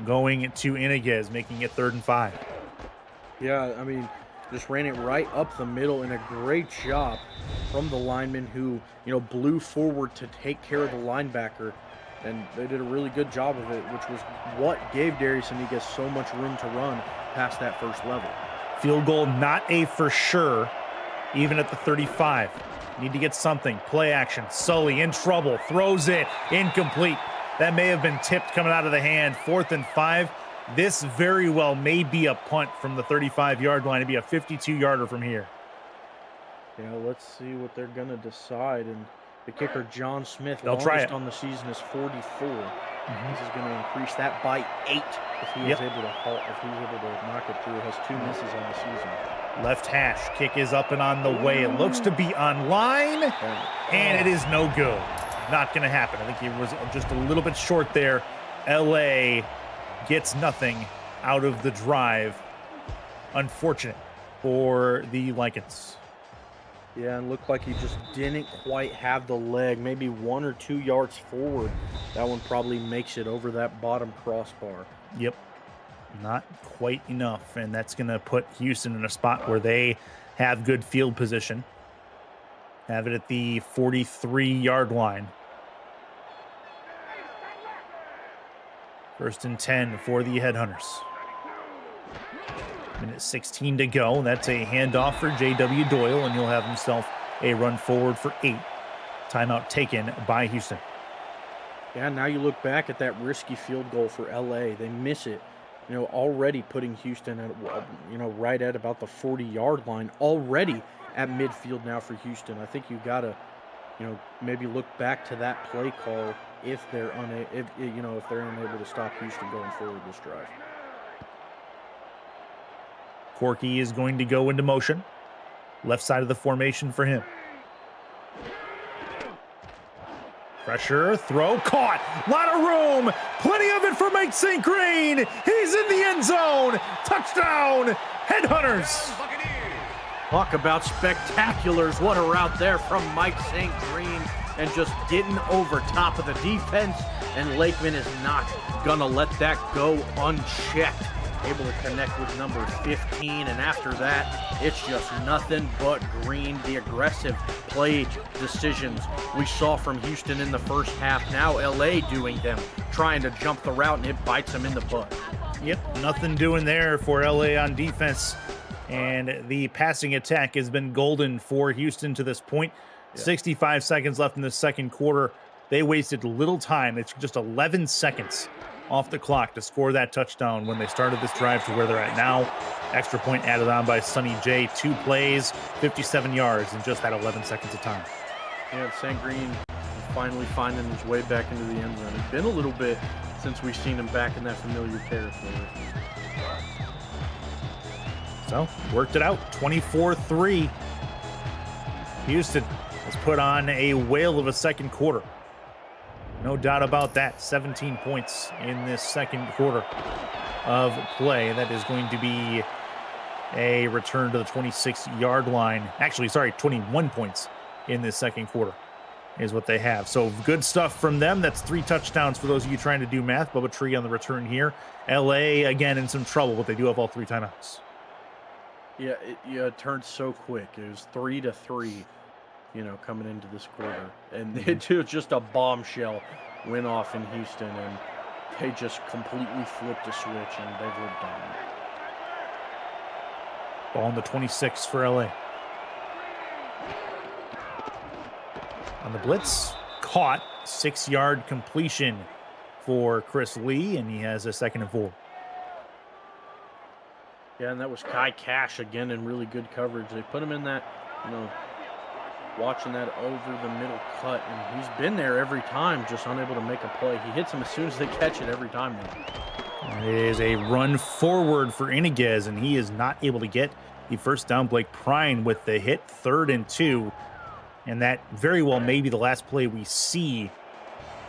going to Iniguez, making it 3rd and 5. Yeah, I mean, just ran it right up the middle, and a great job from the lineman who, blew forward to take care of the linebacker. And they did a really good job of it, which was what gave Darius Iniguez so much room to run past that first level. Field goal, not a for sure, even at the 35. Need to get something. Play action. Sully in trouble. Throws it. Incomplete. That may have been tipped coming out of the hand. 4th and 5. This very well may be a punt from the 35-yard line. It'd be a 52-yarder from here. Yeah, let's see what they're going to decide. And the kicker, John Smith, They'll try it. On the season is 44. This is going to increase that by 8 if he is able to knock it through. Has 2 misses on the season. Left hash. Kick is up and on the way. It looks to be on line, and it is no good. Not going to happen. I think he was just a little bit short there. LA gets nothing out of the drive. Unfortunate for the Lycans. Yeah, and looked like he just didn't quite have the leg. Maybe 1 or 2 yards forward. That one probably makes it over that bottom crossbar. Yep. Not quite enough. And that's going to put Houston in a spot where they have good field position. Have it at the 43-yard line. 1st and 10 for the Headhunters. Minute 16 to go. That's a handoff for J.W. Doyle, and he'll have himself a run forward for 8. Timeout taken by Houston. Yeah, now you look back at that risky field goal for L.A. They miss it. Already putting Houston at, right at about the 40-yard line. Already at midfield now for Houston. I think you got to, maybe look back to that play call if they're unable to stop Houston going forward this drive. Corky is going to go into motion. Left side of the formation for him. Pressure, throw, caught. Lot of room. Plenty of it for Mike St. Green. He's in the end zone. Touchdown, Headhunters. Talk about spectaculars. What a route there from Mike St. Green. And just getting over top of the defense. And Lakeman is not going to let that go unchecked. Able to connect with number 15, and after that, it's just nothing but green. The aggressive play decisions we saw from Houston in the first half. Now LA doing them, trying to jump the route, and it bites them in the butt. Yep, nothing doing there for LA on defense. And the passing attack has been golden for Houston to this point. 65 seconds left in the second quarter. They wasted little time. It's just 11 seconds off the clock to score that touchdown when they started this drive to where they're at now. Extra point added on by Sonny J. 2 plays, 57 yards in just that 11 seconds of time. Yeah, St. Green finally finding his way back into the end zone. It's been a little bit since we've seen him back in that familiar territory. So, worked it out, 24-3. Houston has put on a whale of a second quarter. No doubt about that. 17 points in this second quarter of play. That is going to be a return to the 26-yard line. Actually, sorry, 21 points in this second quarter is what they have. So good stuff from them. That's 3 touchdowns for those of you trying to do math. Bubba Tree on the return here. LA, again, in some trouble, but they do have all 3 timeouts. Yeah, it turned so quick. It was 3-3. Coming into this quarter. And it was just a bombshell went off in Houston, and they just completely flipped a switch, and they've looked dominant. Ball on the 26 for LA. On the blitz, caught. 6-yard completion for Chris Lee, and he has a 2nd and 4. Yeah, and that was Kai Cash again in really good coverage. They put him in that, watching that over the middle cut, and he's been there every time, just unable to make a play. He hits him as soon as they catch it every time now. It is a run forward for Iniguez, and he is not able to get the first down. Blake Prine with the hit, 3rd and 2, and that very well may be the last play we see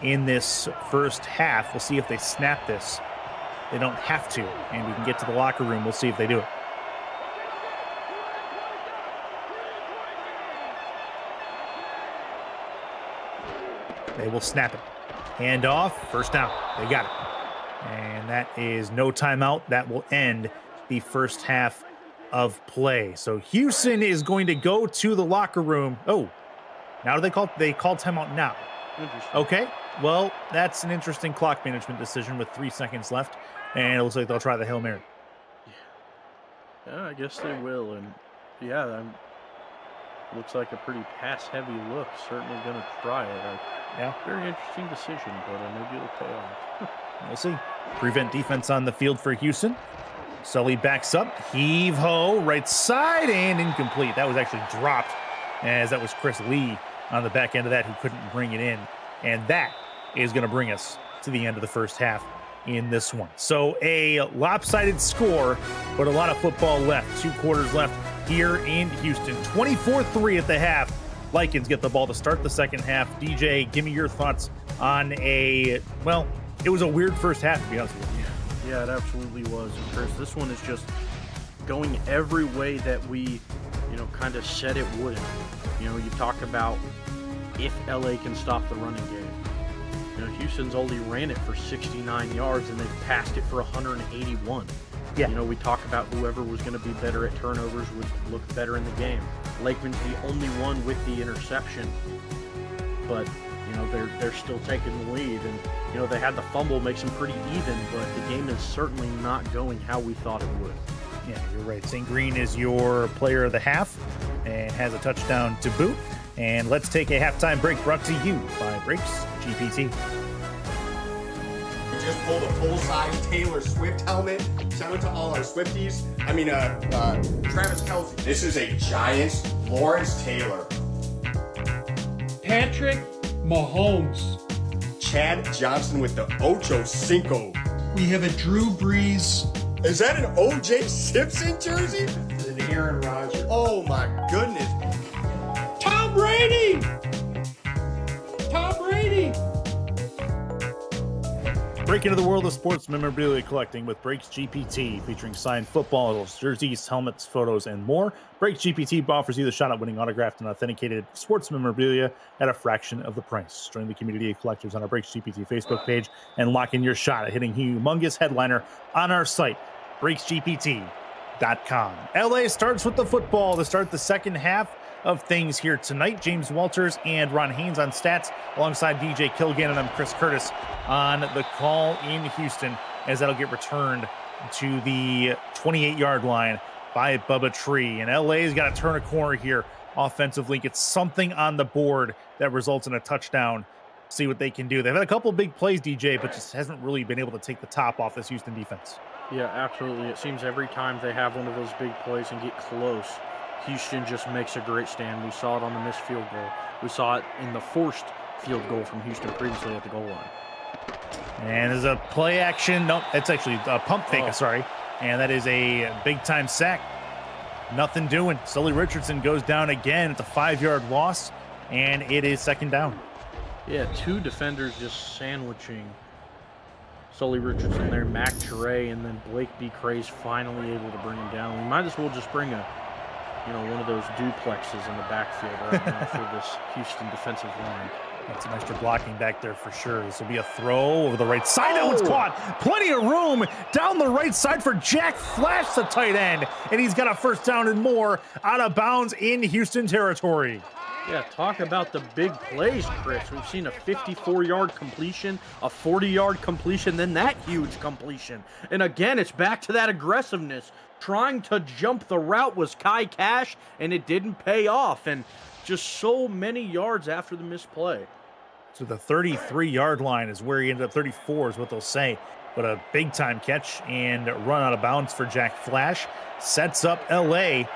in this first half. We'll see if they snap this. They don't have to, and we can get to the locker room. We'll see if they do it. They will snap it. Hand off, first down. They got it. And that is no timeout. That will end the first half of play. So Houston is going to go to the locker room. Oh, now do they call timeout now? Okay, well, that's an interesting clock management decision with 3 seconds left. And it looks like they'll try the Hail Mary. Yeah, I guess they will. And yeah, looks like a pretty pass-heavy look. Certainly going to try it. Yeah. Very interesting decision, but maybe it'll pay off. We'll see. Prevent defense on the field for Houston. Sully backs up. Heave-ho, right side, and incomplete. That was actually dropped, as that was Chris Lee on the back end of that who couldn't bring it in. And that is going to bring us to the end of the first half in this one. So a lopsided score, but a lot of football left. 2 quarters left here in Houston. 24-3 at the half. Lycans get the ball to start the second half. DJ, give me your thoughts on it was a weird first half, to be honest with you. Yeah, it absolutely was. And Chris, this one is just going every way that we, kind of said it would. You talk about if LA can stop the running game. Houston's only ran it for 69 yards, and they've passed it for 181. Yeah. We talk about whoever was going to be better at turnovers would look better in the game. Lakeman's the only one with the interception, but they're still taking the lead, and they had the fumble, makes them pretty even, but the game is certainly not going how we thought it would. Yeah, you're right. St. Green is your player of the half and has a touchdown to boot. And let's take a halftime break brought to you by Brakes GPT. We just pulled a full-size Taylor Swift helmet. Shout out to all our Swifties. Travis Kelce. This is a Giants Lawrence Taylor. Patrick Mahomes. Chad Johnson with the Ocho Cinco. We have a Drew Brees. Is that an O.J. Simpson jersey? It's an Aaron Rodgers. Oh my goodness. Tom Brady! Tom Brady! Break into the world of sports memorabilia collecting with Brakes GPT, featuring signed footballs, jerseys, helmets, photos, and more. Brakes GPT offers you the shot at winning autographed and authenticated sports memorabilia at a fraction of the price. Join the community of collectors on our Brakes GPT Facebook page and lock in your shot at hitting a humongous headliner on our site, brakesgpt.com. LA starts with the football to start the second half of things here tonight. James Walters and Ron Haynes on stats alongside DJ Kilgan, and I'm Chris Curtis on the call in Houston, as that'll get returned to the 28-yard line by Bubba Tree. And LA's got to turn a corner here offensively, get something on the board that results in a touchdown. See what they can do. They've had a couple big plays, DJ, but just hasn't really been able to take the top off this Houston defense. Yeah, absolutely. It seems every time they have one of those big plays and get close, Houston just makes a great stand. We saw it on the missed field goal. We saw it in the forced field goal from Houston previously at the goal line. And there's a play action. Nope, it's actually a pump fake, sorry. And that is a big-time sack. Nothing doing. Sully Richardson goes down again. It's a 5-yard loss, and it is second down. Yeah, 2 defenders just sandwiching Sully Richardson there, Mac Ture, and then Blake B. Cray's finally able to bring him down. We might as well just bring one of those duplexes in the backfield right now for this Houston defensive line. That's some extra blocking back there for sure. This will be a throw over the right side. That one's caught. Plenty of room down the right side for Jack Flash, the tight end. And he's got a first down and more out of bounds in Houston territory. Yeah, talk about the big plays, Chris. We've seen a 54-yard completion, a 40-yard completion, then that huge completion. And again, it's back to that aggressiveness. Trying to jump the route was Kai Cash, and it didn't pay off. And just so many yards after the missed play. So the 33-yard line is where he ended up. 34 is what they'll say. But a big-time catch and run out of bounds for Jack Flash sets up L.A.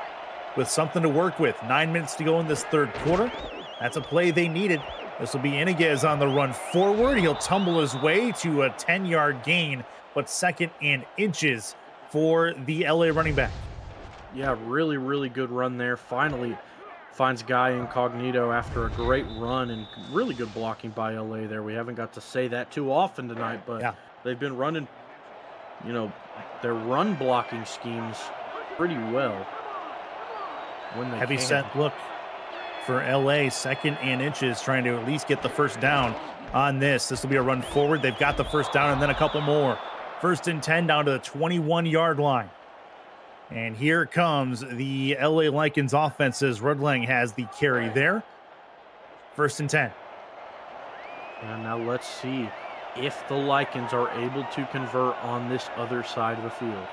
with something to work with. 9 minutes to go in this third quarter. That's a play they needed. This will be Iniguez on the run forward. He'll tumble his way to a 10-yard gain, but second and inches for the LA running back. Yeah, really, really good run there. Finally finds Guy Incognito after a great run and really good blocking by LA there. We haven't got to say that too often tonight, but Yeah. they've been running, you know, their run blocking schemes pretty well when they Heavy can. set look for LA, 2nd and inches, trying to at least get the first down on this. This will be a run forward. They've got the first down and then a couple more. 1st and 10 down to the 21-yard line. And here comes the LA Lycans offense as Rudlang has the carry there. 1st and 10. And now let's see if the Lycans are able to convert on this other side of the field.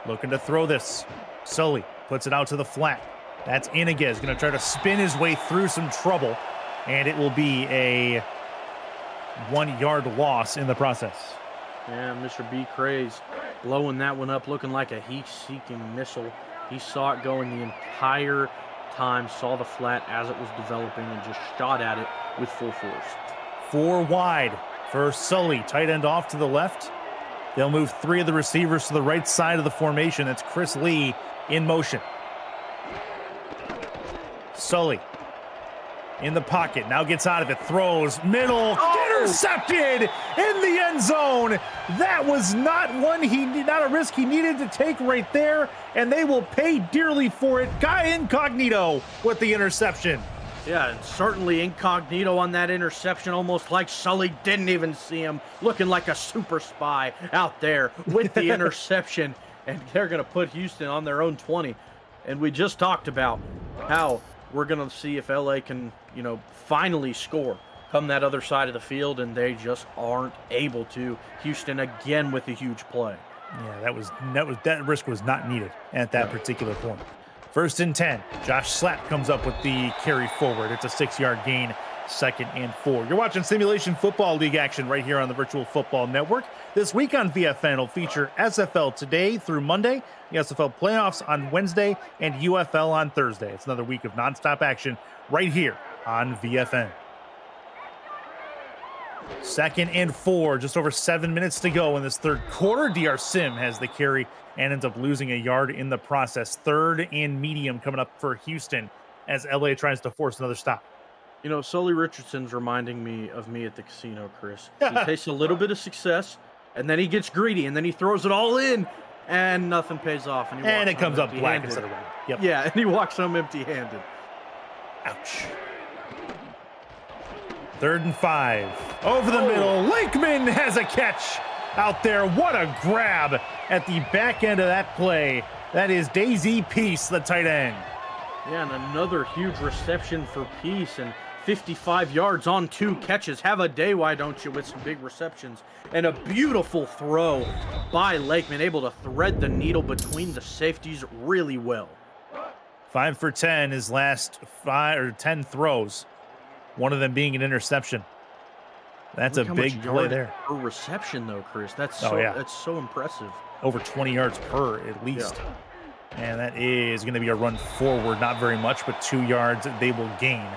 Looking to throw this. Sully puts it out to the flat. That's Iniguez going to try to spin his way through some trouble. And it will be a 1-yard loss in the process. Yeah, Mr. B. Craze blowing that one up, looking like a heat-seeking missile. He saw it going the entire time, saw the flat as it was developing, and just shot at it with full force. 4 wide for Sully. Tight end off to the left. They'll move 3 of the receivers to the right side of the formation. That's Chris Lee in motion. Sully in the pocket, now gets out of it, throws, middle, intercepted in the end zone. That was not a risk he needed to take right there, and they will pay dearly for it. Guy Incognito with the interception. Yeah, and certainly Incognito on that interception, almost like Sully didn't even see him, looking like a super spy out there with the interception, and they're going to put Houston on their own 20. And we just talked about how we're going to see if LA can, finally score come that other side of the field, and they just aren't able to. Houston again with a huge play. Yeah, that risk was not needed at that particular point. 1st and 10. Josh Slapp comes up with the carry forward. It's a 6-yard gain, 2nd and 4. You're watching Simulation Football League action right here on the Virtual Football Network. This week on VFN will feature SFL today through Monday, the SFL playoffs on Wednesday, and UFL on Thursday. It's another week of nonstop action right here on VFN. 2nd and 4, just over 7 minutes to go in this third quarter. DR Sim has the carry and ends up losing a yard in the process. 3rd and medium coming up for Houston as LA tries to force another stop. Sully Richardson's reminding me of me at the casino, Chris. He tastes a little bit of success, and then he gets greedy, and then he throws it all in, and nothing pays off. And it comes up black instead of red. Yep. Yeah, and he walks home empty-handed. Ouch. 3rd and 5. Over the middle. Lakeman has a catch out there. What a grab at the back end of that play. That is Daisy Peace, the tight end. Yeah, and another huge reception for Peace, and 55 yards on 2 catches. Have a day, why don't you, with some big receptions. And a beautiful throw by Lakeman, able to thread the needle between the safeties really well. 5 for 10, his last 10 throws. One of them being an interception. That's a big play there. Per reception, though, Chris. That's so impressive. Over 20 yards per, at least. Yeah. And that is going to be a run forward. Not very much, but 2 yards they will gain.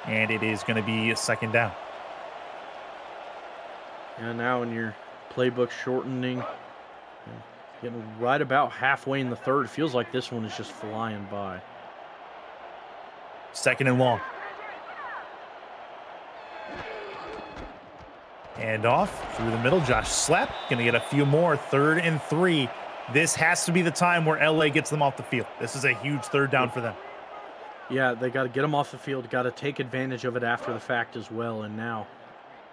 And it is going to be a 2nd down. And now in your playbook shortening, getting right about halfway in the third, it feels like this one is just flying by. 2nd and long. And off through the middle. Josh Slapp going to get a few more. 3rd and 3. This has to be the time where LA gets them off the field. This is a huge 3rd down for them. Yeah, they got to get them off the field. Got to take advantage of it after the fact as well. And now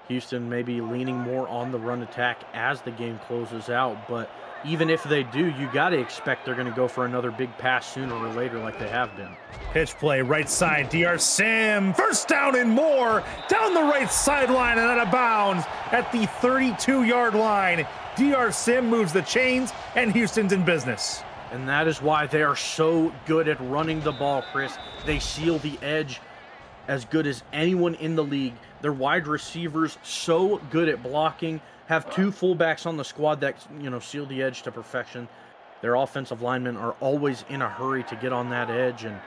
Houston may be leaning more on the run attack as the game closes out. But even if they do, you got to expect they're going to go for another big pass sooner or later like they have been. Pitch play, right side, DR Sim, 1st down and more, down the right sideline and out of bounds at the 32-yard line. DR Sim moves the chains, and Houston's in business. And that is why they are so good at running the ball, Chris. They seal the edge as good as anyone in the league. Their wide receivers so good at blocking, have 2 fullbacks on the squad that, seal the edge to perfection. Their offensive linemen are always in a hurry to get on that edge, and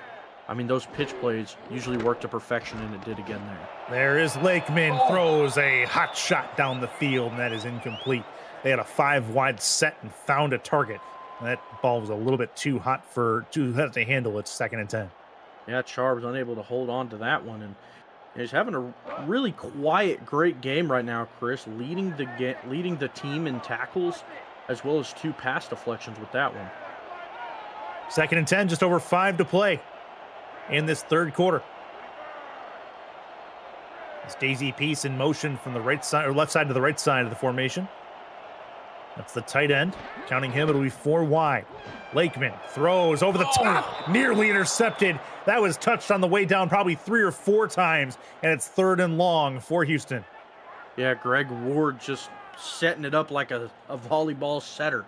those pitch plays usually work to perfection, and it did again there. There is Lakeman, throws a hot shot down the field, and that is incomplete. They had a 5 wide set and found a target That ball was a little bit too hot to handle. It's 2nd and 10. Yeah, Char was unable to hold on to that one, and he's having a really quiet, great game right now, Chris, leading the team in tackles, as well as 2 pass deflections with that one. 2nd and 10, just over 5 to play in this 3rd quarter. It's Daisy Peace in motion from the right side or left side to the right side of the formation. That's the tight end. Counting him, it'll be 4 wide. Lakeman throws over the top, nearly intercepted. That was touched on the way down probably 3 or 4 times, and it's 3rd and long for Houston. Yeah, Greg Ward just setting it up like a volleyball setter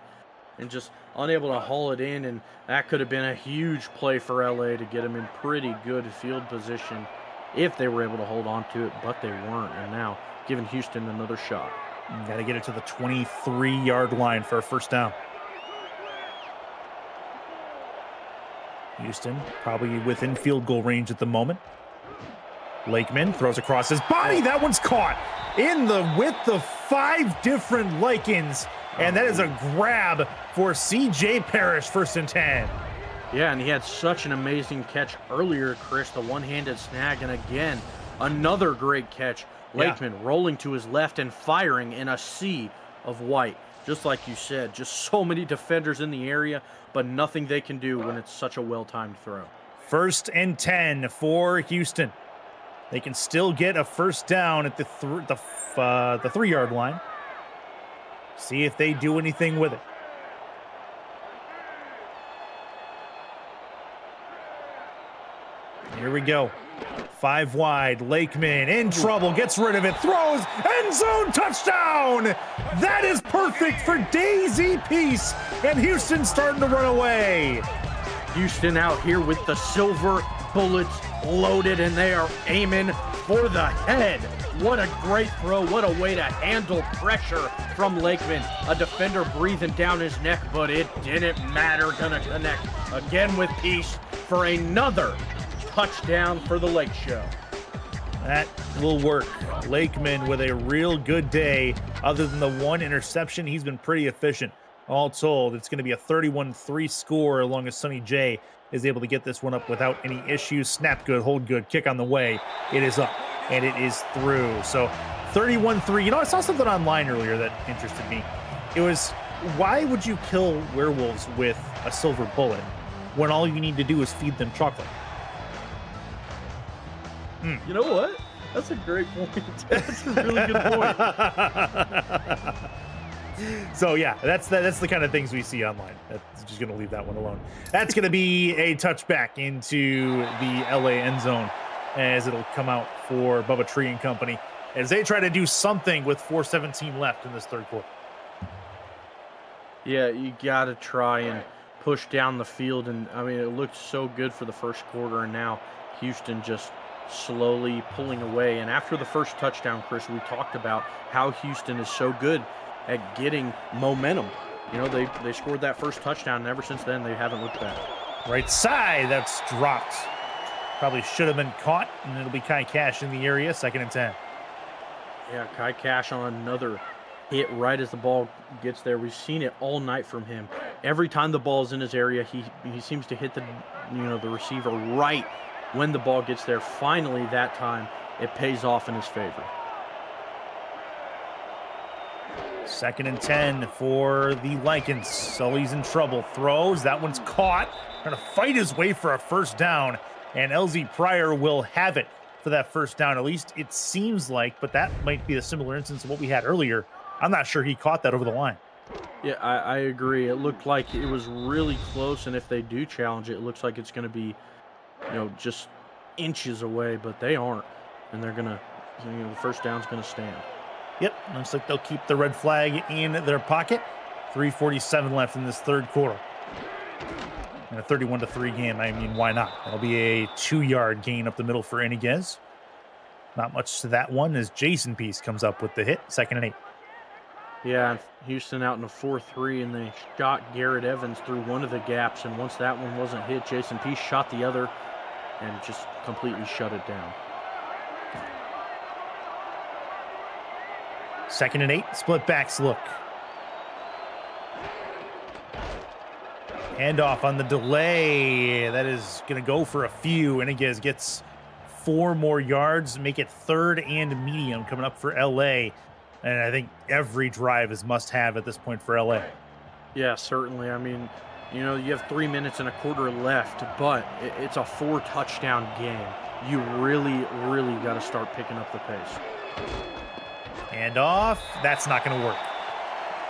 and just unable to haul it in, and that could have been a huge play for LA to get him in pretty good field position if they were able to hold on to it, but they weren't, and now giving Houston another shot. Got to get it to the 23-yard line for a 1st down. Houston probably within field goal range at the moment. Lakeman throws across his body. That one's caught in the width of 5 different Likens, and that is a grab for C.J. Parrish, 1st and 10. Yeah, and he had such an amazing catch earlier, Chris, the one-handed snag, and again, another great catch. Lakeman rolling to his left and firing in a sea of white. Just like you said, just so many defenders in the area, but nothing they can do when it's such a well-timed throw. 1st and 10 for Houston. They can still get a 1st down at the 3-yard line. See if they do anything with it. Here we go. 5 wide, Lakeman in trouble, gets rid of it, throws, end zone, touchdown! That is perfect for Daisy Peace, and Houston starting to run away. Houston out here with the silver bullets loaded, and they are aiming for the head. What a great throw, what a way to handle pressure from Lakeman. A defender breathing down his neck, but it didn't matter. Gonna connect again with Peace for another touchdown for the Lake Show. That will work. Lakeman with a real good day. Other than the 1 interception, he's been pretty efficient. All told, it's going to be a 31-3 score, along as Sonny J is able to get this one up without any issues. Snap good, hold good, kick on the way. It is up, and it is through. So 31-3. You know, I saw something online earlier that interested me. It was, why would you kill werewolves with a silver bullet when all you need to do is feed them chocolate? You know what? That's a great point. That's a really good point. So yeah, that's the kind of things we see online. That's just going to leave that one alone. That's going to be a touchback into the LA end zone, as it'll come out for Bubba Tree and company as they try to do something with 4:17 left in this 3rd quarter. Yeah, you got to try and push down the field, and I mean, it looked so good for the 1st quarter, and now Houston just slowly pulling away. And after the 1st touchdown, Chris, we talked about how Houston is so good at getting momentum. You know, they scored that 1st touchdown, and ever since then, they haven't looked back. Right side, that's dropped. Probably should have been caught, and it'll be Kai Cash in the area, 2nd and 10. Yeah, Kai Cash on another hit right as the ball gets there. We've seen it all night from him. Every time the ball's in his area, he seems to hit the receiver right when the ball gets there. Finally, that time, it pays off in his favor. 2nd and 10 for the Likens. Sully's in trouble. Throws. That one's caught. Trying to fight his way for a 1st down. And LZ Pryor will have it for that 1st down. At least it seems like, but that might be a similar instance of what we had earlier. I'm not sure he caught that over the line. Yeah, I agree. It looked like it was really close, and if they do challenge it, it looks like it's going to be, just inches away, but they aren't. And they're going to, the 1st down's going to stand. Yep, looks like they'll keep the red flag in their pocket. 3:47 left in this 3rd quarter. In a 31-3 game, I mean, why not? That'll be a 2-yard gain up the middle for Iniguez. Not much to that one as Jason Peace comes up with the hit, 2nd and 8. Yeah, Houston out in a 4-3, and they shot Garrett Evans through one of the gaps, and once that one wasn't hit, Jason Peace shot the other and just completely shut it down. 2nd and 8, split backs look. Handoff on the delay. That is going to go for a few. Iniguez gets 4 more yards, make it 3rd and medium coming up for LA. And I think every drive is must-have at this point for LA. Yeah, certainly. I mean, you know, you have 3 minutes and a quarter left, but it's a 4-touchdown game. You really, really got to start picking up the pace. Handoff. That's not going to work.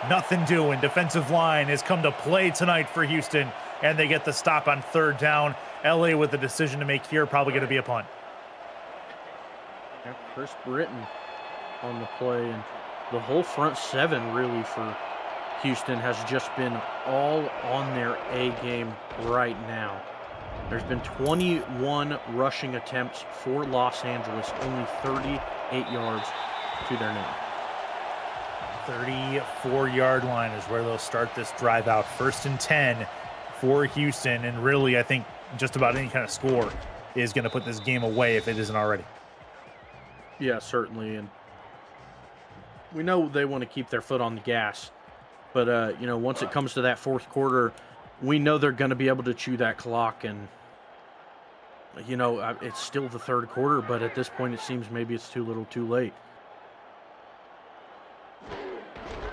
Nothing doing. Defensive line has come to play tonight for Houston, and they get the stop on 3rd down. LA with a decision to make here, probably going to be a punt. Yeah, Chris Britton on the play, and the whole front 7 really for Houston has just been all on their A game right now. There's been 21 rushing attempts for Los Angeles, only 38 yards to their name. 34-yard line is where they'll start this drive out. 1st and 10 for Houston, and really I think just about any kind of score is going to put this game away if it isn't already. Yeah, certainly, and we know they want to keep their foot on the gas, but you know, once it comes to that 4th quarter, we know they're going to be able to chew that clock, and you know, it's still the 3rd quarter, but at this point it seems maybe it's too little too late.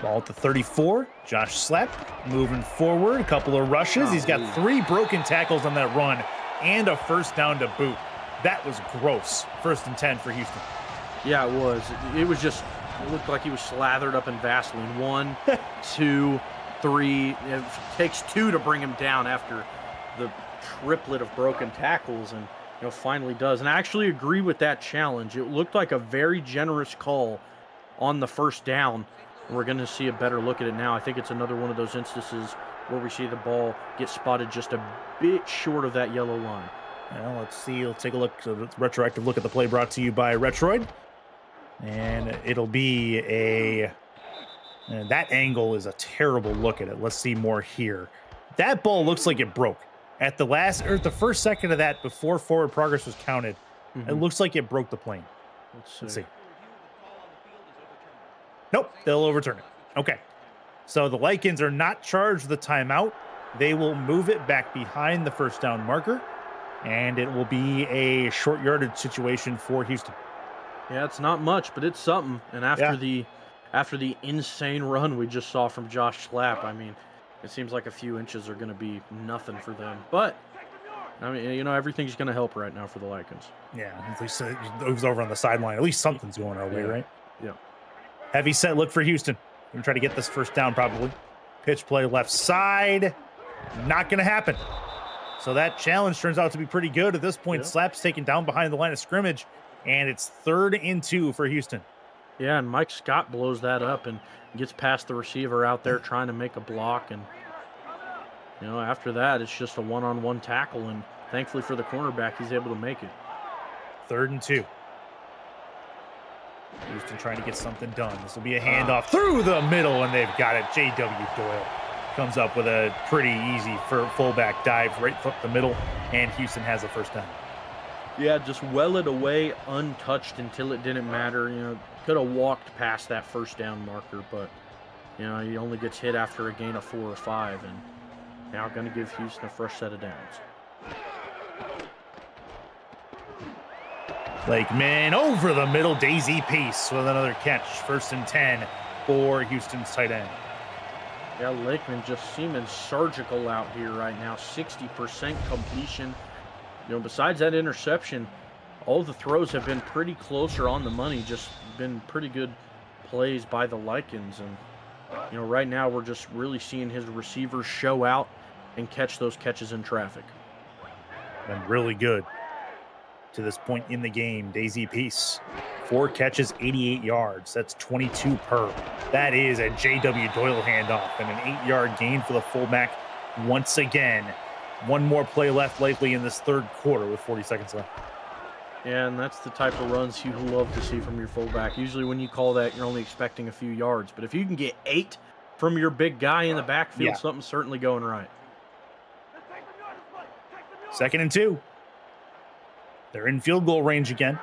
Ball at the 34. Josh Slepp moving forward. A couple of rushes. He's got 3 broken tackles on that run and a 1st down to boot. That was gross. 1st and 10 for Houston. Yeah, it was. It was just, it looked like he was slathered up in Vaseline. 1, 2, 3. It takes 2 to bring him down after the triplet of broken tackles, and you know, finally does. And I actually agree with that challenge. It looked like a very generous call on the 1st down. We're going to see a better look at it now. I think it's another one of those instances where we see the ball get spotted just a bit short of that yellow line. Well, let's see. Let's take a look. So it's a retroactive look at the play brought to you by Retroid. And it'll be and that angle is a terrible look at it. Let's see more here. That ball looks like it broke. At the last, or the 1st second of that, before forward progress was counted, it looks like it broke the plane. Let's see. Nope, they'll overturn it. Okay. So the Lycans are not charged the timeout. They will move it back behind the 1st down marker, and it will be a short yardage situation for Houston. Yeah, it's not much, but it's something. And after the insane run we just saw from Josh Slepp, I mean, it seems like a few inches are going to be nothing for them. But I mean, you know, everything's going to help right now for the Lycans. Yeah, at least it was over on the sideline. At least something's going our way, right? Yeah. Heavy set look for Houston. Going to try to get this 1st down probably. Pitch play left side. Not going to happen. So that challenge turns out to be pretty good. At this point, Slapp's taken down behind the line of scrimmage, and it's 3rd and 2 for Houston. Yeah, and Mike Scott blows that up and gets past the receiver out there trying to make a block. And, you know, after that, it's just a one-on-one tackle. And thankfully for the cornerback, he's able to make it. 3rd and 2. Houston trying to get something done. This will be a handoff through the middle, and they've got it. J.W. Doyle comes up with a pretty easy fullback dive right up the middle, and Houston has a 1st down. Yeah, just well it away, untouched until it didn't matter. You know, could have walked past that 1st down marker, but, you know, he only gets hit after a gain of 4 or 5, and now going to give Houston a fresh set of downs. Lakeman over the middle. Daisy Peace with another catch. 1st and 10 for Houston's tight end. Yeah, Lakeman just seeming surgical out here right now. 60% completion. You know, besides that interception, all the throws have been pretty close or on the money. Just been pretty good plays by the Lycans. And, you know, right now we're just really seeing his receivers show out and catch those catches in traffic. Been really good to this point in the game. Daisy Peace, 4 catches, 88 yards. That's 22 per. That is a J.W. Doyle handoff and an 8-yard gain for the fullback once again. One more play left likely in this 3rd quarter with 40 seconds left. Yeah, and that's the type of runs you love to see from your fullback. Usually when you call that, you're only expecting a few yards. But if you can get 8 from your big guy in the backfield, something's certainly going right. 2nd and 2. They're in field goal range again.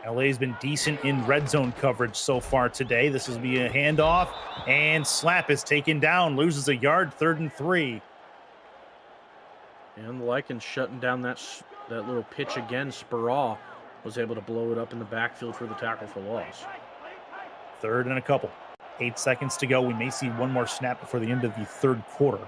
LA's been decent in red zone coverage so far today. This will be a handoff, and Slap is taken down, loses a yard, 3rd and 3. And the Lycans shutting down that little pitch again. Speraw was able to blow it up in the backfield for the tackle for loss. 3rd and a couple. 8 seconds to go. We may see one more snap before the end of the 3rd quarter.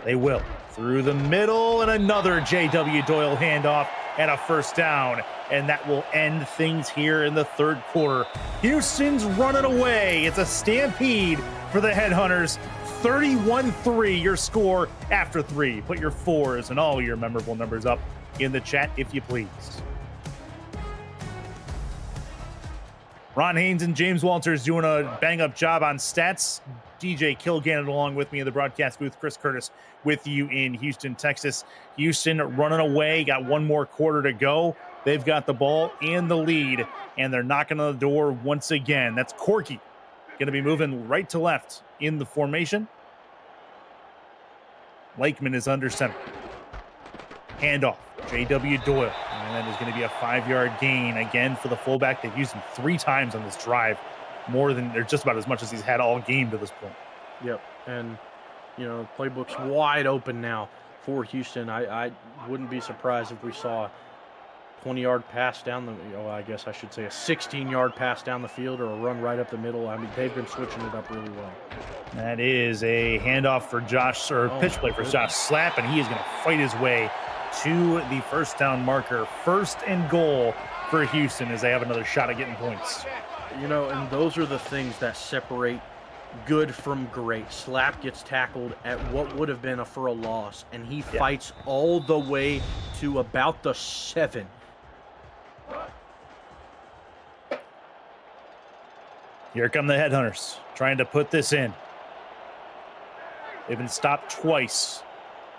They will. Through the middle, and another J.W. Doyle handoff and a 1st down. And that will end things here in the 3rd quarter. Houston's running away. It's a stampede for the Headhunters. 31-3 your score after 3. Put your 4s and all your memorable numbers up in the chat if you please. Ron Haynes and James Walters doing a bang-up job on stats. DJ Kilgannon along with me in the broadcast booth. Chris Curtis with you in Houston, Texas. Houston running away. Got one more quarter to go. They've got the ball and the lead, and they're knocking on the door once again. That's Corky. Going to be moving right to left in the formation. Lakeman is under center. Handoff. J.W. Doyle. And then there's going to be a 5-yard gain again for the fullback. They've used him 3 times on this drive. More than, they're just about as much as he's had all game to this point. Yep. And, you know, playbook's wide open now for Houston. I wouldn't be surprised if we saw 20-yard pass down the, I guess I should say a 16-yard pass down the field or a run right up the middle. I mean, they've been switching it up really well. That is a handoff for Josh, or pitch play for Josh Slap, and he is going to fight his way to the 1st down marker. 1st and goal for Houston as they have another shot at getting points. You know, and those are the things that separate good from great. Slap gets tackled at what would have been for a loss, and he fights all the way to about the 7. Here come the Headhunters, trying to put this in. They've been stopped twice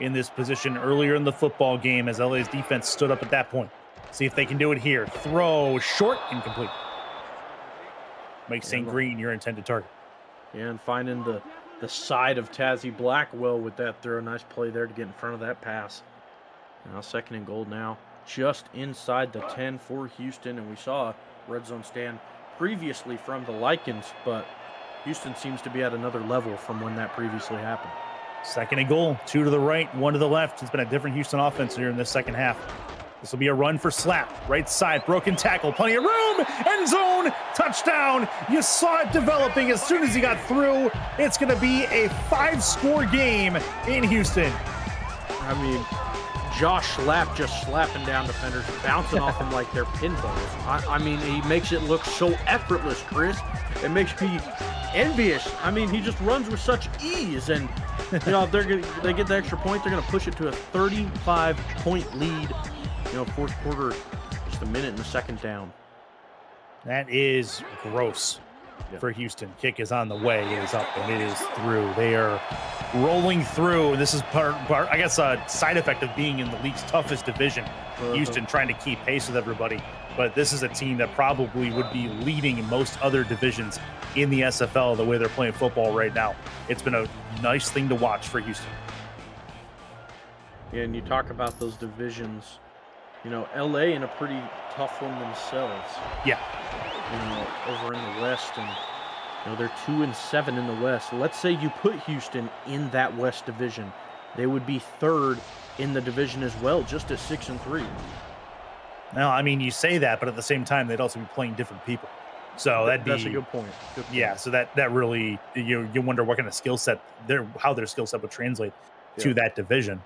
in this position earlier in the football game as LA's defense stood up at that point. See if they can do it here. Throw short, incomplete. Mike St. Green, your intended target. Yeah, and finding the side of Tazzy Blackwell with that throw. Nice play there to get in front of that pass. Now 2nd and goal now. Just inside the 10 for Houston. And we saw a red zone stand previously from the Lycans, but Houston seems to be at another level from when that previously happened. 2nd and goal. 2 to the right, 1 to the left. It's been a different Houston offense here in this 2nd half. This will be a run for Slap. Right side, broken tackle, plenty of room, end zone, touchdown. You saw it developing as soon as he got through. It's going to be a 5-score game in Houston. I mean, Josh Slap just slapping down defenders, bouncing off them like they're pinballs. I mean, he makes it look so effortless, Chris. It makes me envious. I mean, he just runs with such ease, and you know, if they get the extra point, they're going to push it to a 35-point lead. You know, 4th quarter, just a minute and the 2nd down. That is gross for Houston. Kick is on the way. It is up and it is through. They are rolling through. And this is part, I guess, a side effect of being in the league's toughest division. Houston trying to keep pace with everybody. But this is a team that probably would be leading in most other divisions in the SFL the way they're playing football right now. It's been a nice thing to watch for Houston. Yeah, and you talk about those divisions. You know, LA in a pretty tough one themselves. Yeah. You know, over in the West, and you know, they're 2-7 in the West. Let's say you put Houston in that West division, they would be 3rd in the division as well, just at 6-3. Now, I mean, you say that, but at the same time, they'd also be playing different people. So that's a good point. Yeah. So that really you wonder what kind of skill set how their skill set would translate to that division,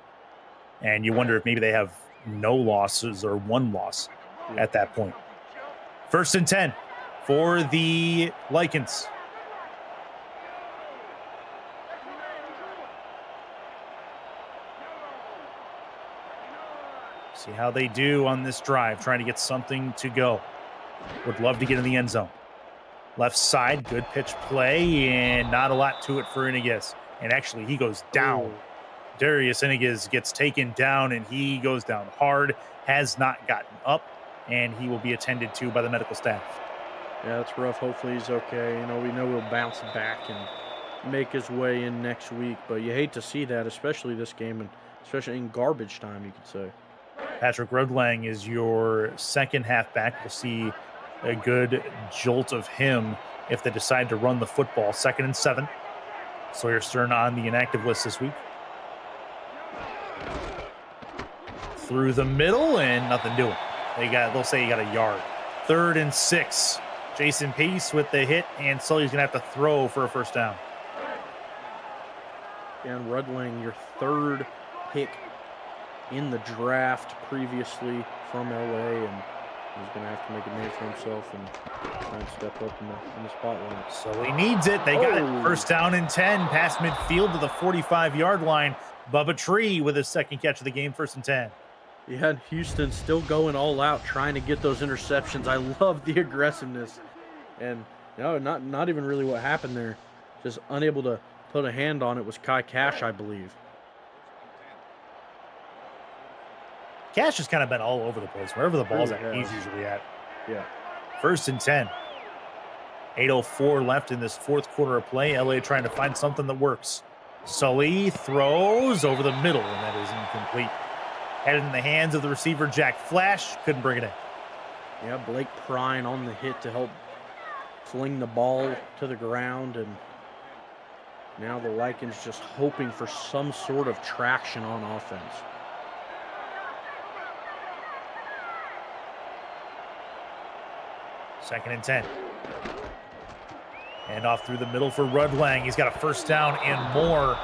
and you wonder if maybe they have no losses or 1 loss at that point. 1st and 10 for the Lycans. See how they do on this drive, trying to get something to go. Would love to get in the end zone. Left side, good pitch play, and not a lot to it for Iniguez. And actually, he goes down. Darius Iniguez gets taken down, and he goes down hard, has not gotten up, and he will be attended to by the medical staff. Yeah, that's rough. Hopefully he's okay. You know, we know he'll bounce back and make his way in next week, but you hate to see that, especially this game, and especially in garbage time, you could say. Patrick Rudlang is your second halfback. We'll see a good jolt of him if they decide to run the football. 2nd and 7. Sawyer Stern on the inactive list this week. Through the middle and nothing doing. They'll say you got a yard. 3rd and 6. Jason Pace with the hit, and Sully's gonna have to throw for a first down. And Rudling, your 3rd pick in the draft previously from LA, and he's going to have to make a name for himself and try and step up in the spotlight. So he needs it. They got it. 1st down and 10, past midfield to the 45-yard line. Bubba Tree with his 2nd catch of the game, 1st and 10. Yeah, and Houston still going all out, trying to get those interceptions. I love the aggressiveness. And, not even really what happened there. Just unable to put a hand on it was Kai Cash, I believe. Cash has kind of been all over the place. Wherever the ball's at, Really he's usually at. Yeah. 1st and 10. 8:04 left in this 4th quarter of play. LA trying to find something that works. Sully throws over the middle, and that is incomplete. Headed in the hands of the receiver, Jack Flash. Couldn't bring it in. Yeah, Blake Prine on the hit to help fling the ball to the ground, and now the Lycans just hoping for some sort of traction on offense. Second and 10. And off through the middle for Rudlang. He's got a 1st down and more.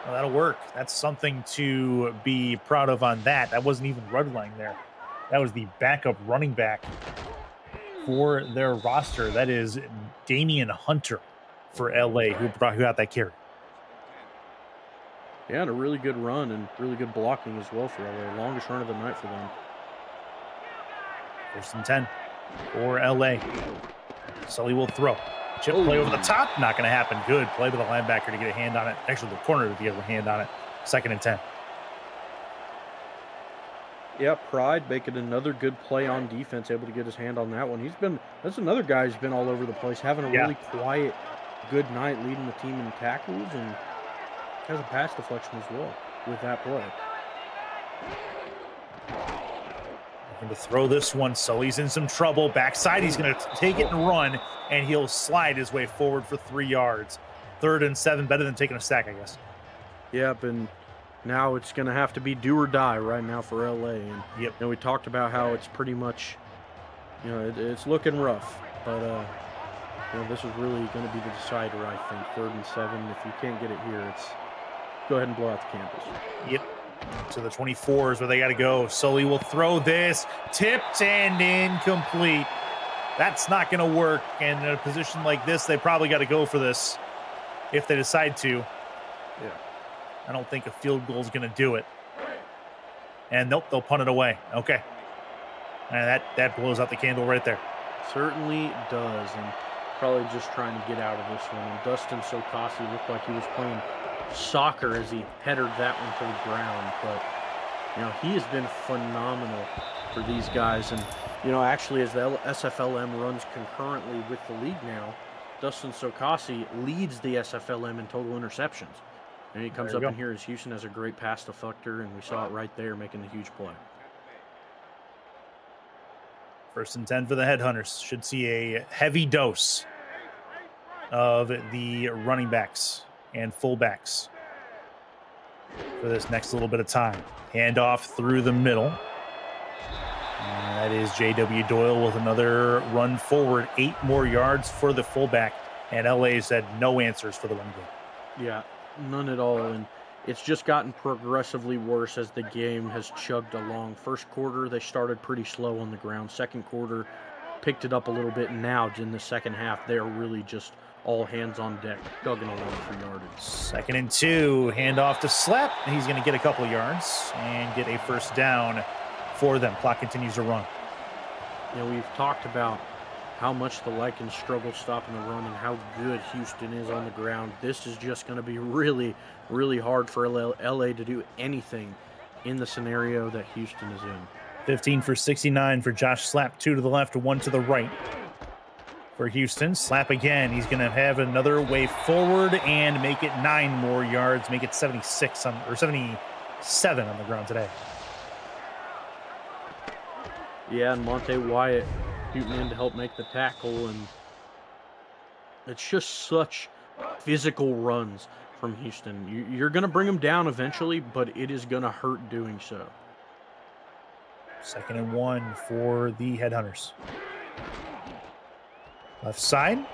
Well, that'll work. That's something to be proud of on that. That wasn't even Rudlang there. That was the backup running back for their roster. That is Damian Hunter for LA, who got that carry. Yeah, and a really good run and really good blocking as well for LA. Longest run of the night for them. 1st and 10 for LA. Sully will throw. Chip play over the top. Not going to happen. Good play by the linebacker to get a hand on it. Actually, the corner to get a hand on it. 2nd and 10. Yeah, Pride making another good play on defense, able to get his hand on that one. That's another guy who's been all over the place, having a really quiet, good night, leading the team in tackles, and has a pass deflection as well with that play. Looking to throw this one. Sully's in some trouble. Backside, he's going to take it and run, and he'll slide his way forward for 3 yards. 3rd and 7, better than taking a sack, I guess. Yep, and now it's going to have to be do or die right now for LA. And we talked about how it's pretty much, it's looking rough, but this is really going to be the decider, I think. 3rd and 7. If you can't get it here, it's go ahead and blow out the campus. Yep. To the 24 is where they got to go. Sully will throw this. Tipped and incomplete. That's not going to work. And in a position like this, they probably got to go for this if they decide to. Yeah. I don't think a field goal is going to do it. And nope, they'll punt it away. Okay. And that blows out the candle right there. Certainly does. And probably just trying to get out of this one. And Dustin Sokasi looked like he was playing soccer as he headed that one to the ground, but he has been phenomenal for these guys. And actually, as the SFLM runs concurrently with the league now, Dustin Sokasi leads the SFLM in total interceptions, and he comes up in here as Houston has a great pass deflector, and we saw it right there making the huge play. 1st and 10 for the Headhunters. Should see a heavy dose of the running backs and fullbacks for this next little bit of time. Handoff through the middle. And that is J.W. Doyle with another run forward. 8 more yards for the fullback. And LA's had no answers for the run game. Yeah, none at all. And it's just gotten progressively worse as the game has chugged along. 1st quarter, they started pretty slow on the ground. 2nd quarter, picked it up a little bit. And now in the 2nd half, they're really just all hands on deck, chugging along for yardage. 2nd and 2, handoff to Slap. He's going to get a couple yards and get a 1st down for them. Clock continues to run. We've talked about how much the Lycans struggle stopping the run and how good Houston is on the ground. This is just going to be really, really hard for LA to do anything in the scenario that Houston is in. 15 for 69 for Josh Slap. 2 to the left, 1 to the right. For Houston, Slap again. He's going to have another way forward and make it 9 more yards, make it 77 on the ground today. Yeah, and Monte Wyatt shooting in to help make the tackle, and it's just such physical runs from Houston. You're going to bring them down eventually, but it is going to hurt doing so. 2nd and 1 for the Headhunters. Left side,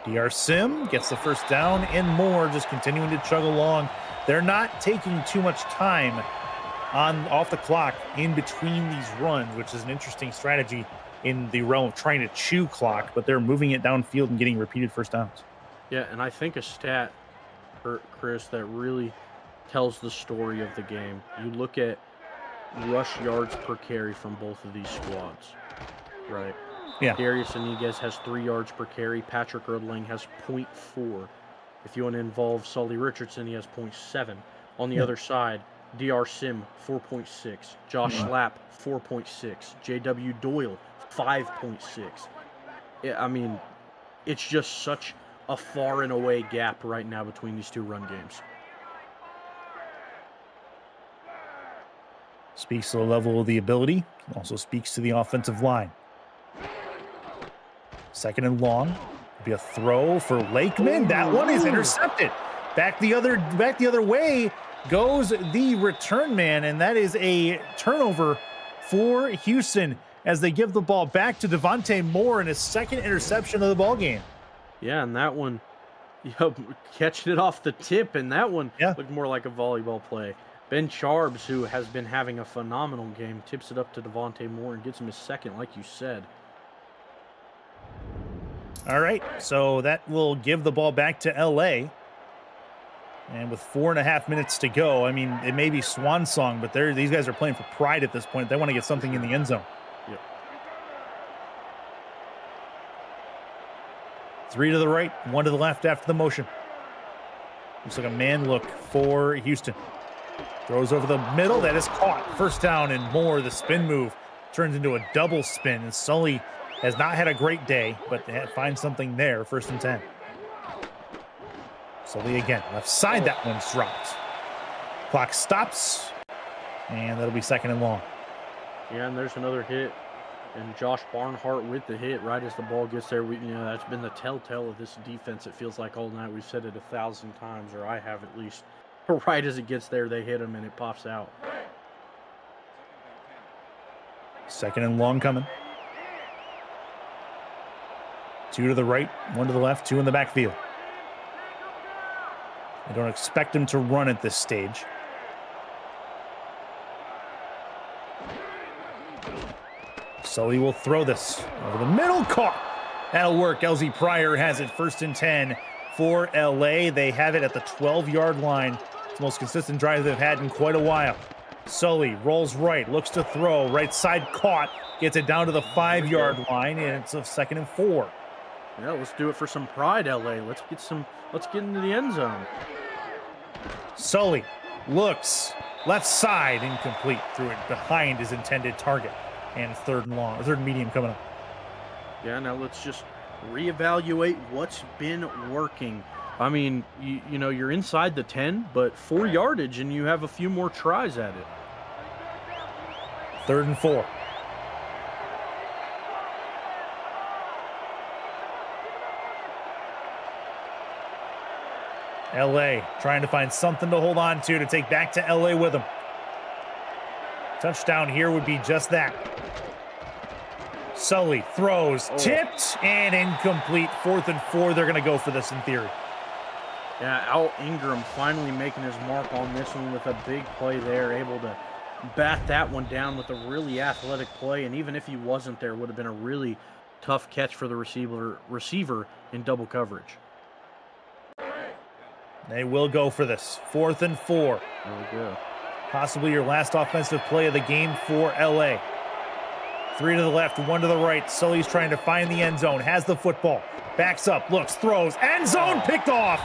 DR Sim gets the first down and more, just continuing to chug along. They're not taking too much time off the clock in between these runs, which is an interesting strategy in the realm of trying to chew clock, but they're moving it downfield and getting repeated first downs. Yeah, and I think a stat, Chris, that really tells the story of the game. You look at rush yards per carry from both of these squads, right? Yeah. Darius Iniguez has 3 yards per carry. Patrick Erdling has 0.4. If you want to involve Sully Richardson, he has 0.7. On the other side, DR Sim, 4.6. Josh Slapp, 4.6. JW Doyle, 5.6. Yeah, I mean, it's just such a far and away gap right now between these two run games. Speaks to the level of the ability, also speaks to the offensive line. 2nd and long, be a throw for Lakeman. That one is intercepted. Back the other way goes the return man, and that is a turnover for Houston as they give the ball back to Devontae Moore in his 2nd interception of the ball game. Yeah, and that one, catching it off the tip, and that one looked more like a volleyball play. Ben Charbs, who has been having a phenomenal game, tips it up to Devontae Moore and gets him his 2nd, like you said. All right, so that will give the ball back to LA. And with 4.5 minutes to go, I mean, it may be swan song, but these guys are playing for pride at this point. They want to get something in the end zone. Yep. 3 to the right, 1 to the left after the motion. Looks like a man look for Houston. Throws over the middle. That is caught. First down and more. The spin move turns into a double spin. And Sully has not had a great day, but finds something there. 1st and 10. Sully again. Left side. That one's dropped. Clock stops. And that'll be 2nd and long. Yeah, and there's another hit. And Josh Barnhart with the hit right as the ball gets there. That's been the telltale of this defense. It feels like all night. We've said it 1,000 times, or I have at least. Right as it gets there, they hit him and it pops out. 2nd and long coming. 2 to the right, 1 to the left, 2 in the backfield. I don't expect him to run at this stage. Sully will throw this over the middle, caught. That'll work. LZ Pryor has it. 1st and 10 for LA. They have it at the 12-yard line. It's the most consistent drive they've had in quite a while. Sully rolls right, looks to throw. Right side caught. Gets it down to the 5-yard line, and it's a 2nd and 4. Yeah, let's do it for some pride, LA. Let's get into the end zone. Sully looks left side, incomplete, threw it behind his intended target. And 3rd and long, 3rd and medium coming up. Yeah, now let's just reevaluate what's been working. I mean, you know, you're inside the 10, but 4 yardage, and you have a few more tries at it. 3rd and 4. LA trying to find something to hold on to take back to LA with them. Touchdown here would be just that. Sully throws, tipped, and incomplete. 4th and 4. They're going to go for this in theory. Yeah, Al Ingram finally making his mark on this one with a big play there, able to bat that one down with a really athletic play. And even if he wasn't there, it would have been a really tough catch for the receiver in double coverage. They will go for this. 4th and 4. There we go. Possibly your last offensive play of the game for LA. 3 to the left, 1 to the right. Sully's trying to find the end zone. Has the football. Backs up, looks, throws. End zone picked off.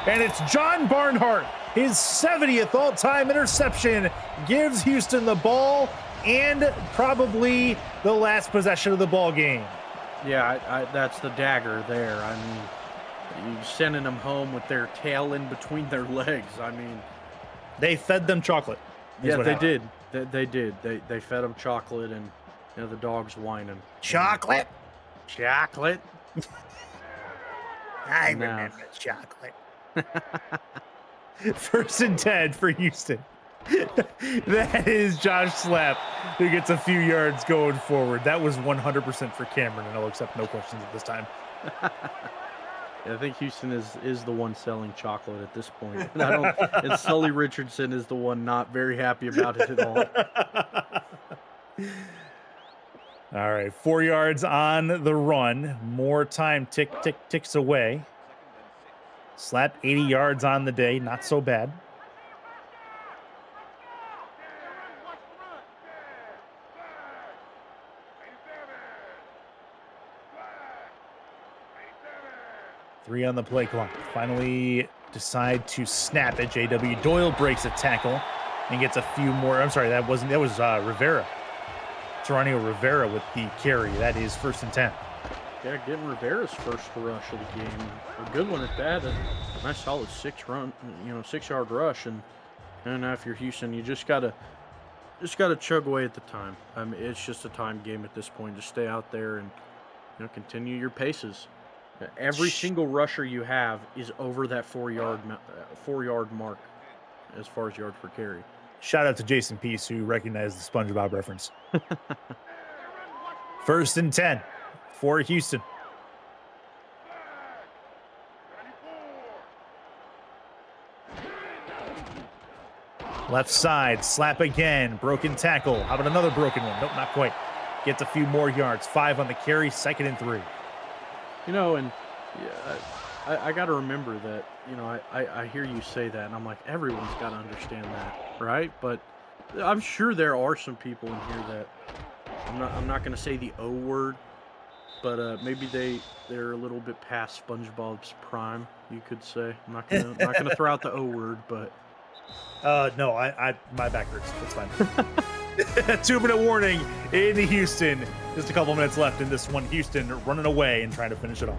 And it's John Barnhart. His 70th all-time interception gives Houston the ball and probably the last possession of the ball game. Yeah, that's the dagger there. I mean, you're sending them home with their tail in between their legs. I mean, they fed them chocolate. Yeah, they did. They did. They fed them chocolate, and Yeah, the dog's whining. Chocolate. Chocolate. I No. remember chocolate. 1st and 10 for Houston. That is Josh Slapp, who gets a few yards going forward. That was 100% for Cameron, and I'll accept no questions at this time. Yeah, I think Houston is the one selling chocolate at this point. And I don't. And Sully Richardson is the one not very happy about it at all. All right, 4 yards on the run. More time ticks away. Slapp 80 yards on the day. Not so bad. Three on the play clock. Finally decide to snap it. J.W. Doyle breaks a tackle and gets a few more. I'm sorry, that was Rivera. Geronimo Rivera with the carry. That is 1st and 10. Yeah, getting Rivera's first rush of the game. A good one at that. A nice solid 6-yard rush. And now if you're Houston, you just gotta chug away at the time. I mean, it's just a time game at this point. Just stay out there and continue your paces. Every single rusher you have is over that 4-yard mark as far as yards per carry. Shout out to Jason Peace, who recognized the SpongeBob reference. 1st and 10 for Houston. Left side, Slapp again, broken tackle. How about another broken one? Nope, not quite. Gets a few more yards. 5 on the carry, 2nd and 3. And I got to remember that, I hear you say that, and I'm like, everyone's got to understand that, right? But I'm sure there are some people in here that, I'm not going to say the O word, but maybe they're a little bit past SpongeBob's prime, you could say. I'm not gonna throw out the O word, but No, my back hurts. That's fine. 2-minute warning in Houston. Just a couple minutes left in this one. Houston running away and trying to finish it off.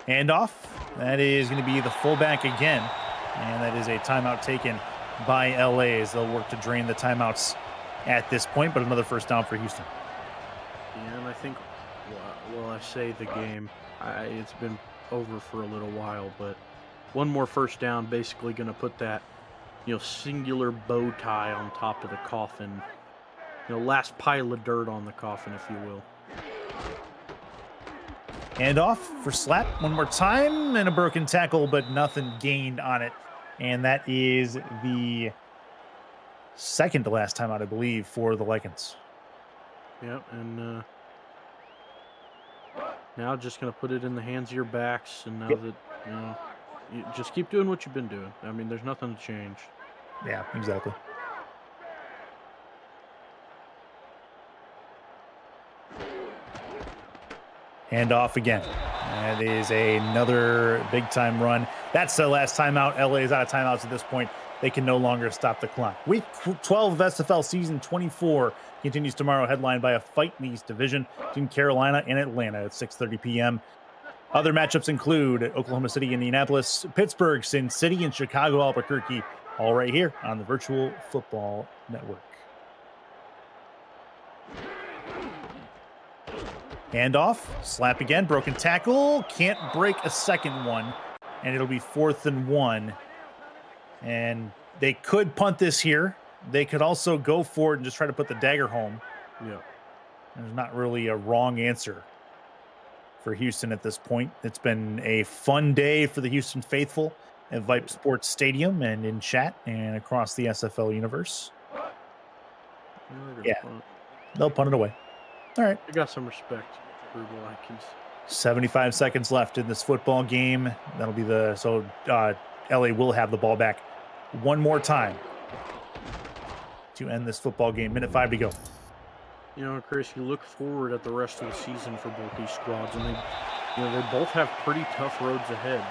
Handoff. That is going to be the fullback again. And that is a timeout taken by LA as they'll work to drain the timeouts at this point, but another 1st down for Houston. Yeah, and I think, well, I say the game, it's been over for a little while, but one more 1st down, basically going to put that, singular bow tie on top of the coffin, last pile of dirt on the coffin, if you will. Handoff for Slapp one more time, and a broken tackle, but nothing gained on it. And that is the 2nd to last timeout, I believe, for the Lycans. Yep, and now just going to put it in the hands of your backs, and now that, you just keep doing what you've been doing. I mean, there's nothing to change. Yeah, exactly. Handoff again. That is another big-time run. That's the last timeout. LA is out of timeouts at this point. They can no longer stop the clock. Week 12 of SFL Season 24 continues tomorrow, headlined by a fight in the East Division between Carolina and Atlanta at 6:30 p.m. Other matchups include Oklahoma City, Indianapolis, Pittsburgh, Sin City, and Chicago, Albuquerque, all right here on the Virtual Football Network. Handoff, Slapp again, broken tackle, can't break a second one, and it'll be 4th and 1. And they could punt this here. They could also go for it and just try to put the dagger home. Yeah. There's not really a wrong answer for Houston at this point. It's been a fun day for the Houston faithful at Vipe Sports Stadium and in chat and across the SFL universe. Yeah, they'll punt it away. All right. I got some respect for the Lycans. 75 seconds left in this football game. That'll be LA will have the ball back one more time to end this football game. Minute 5 to go. Chris, you look forward at the rest of the season for both these squads, and they both have pretty tough roads ahead.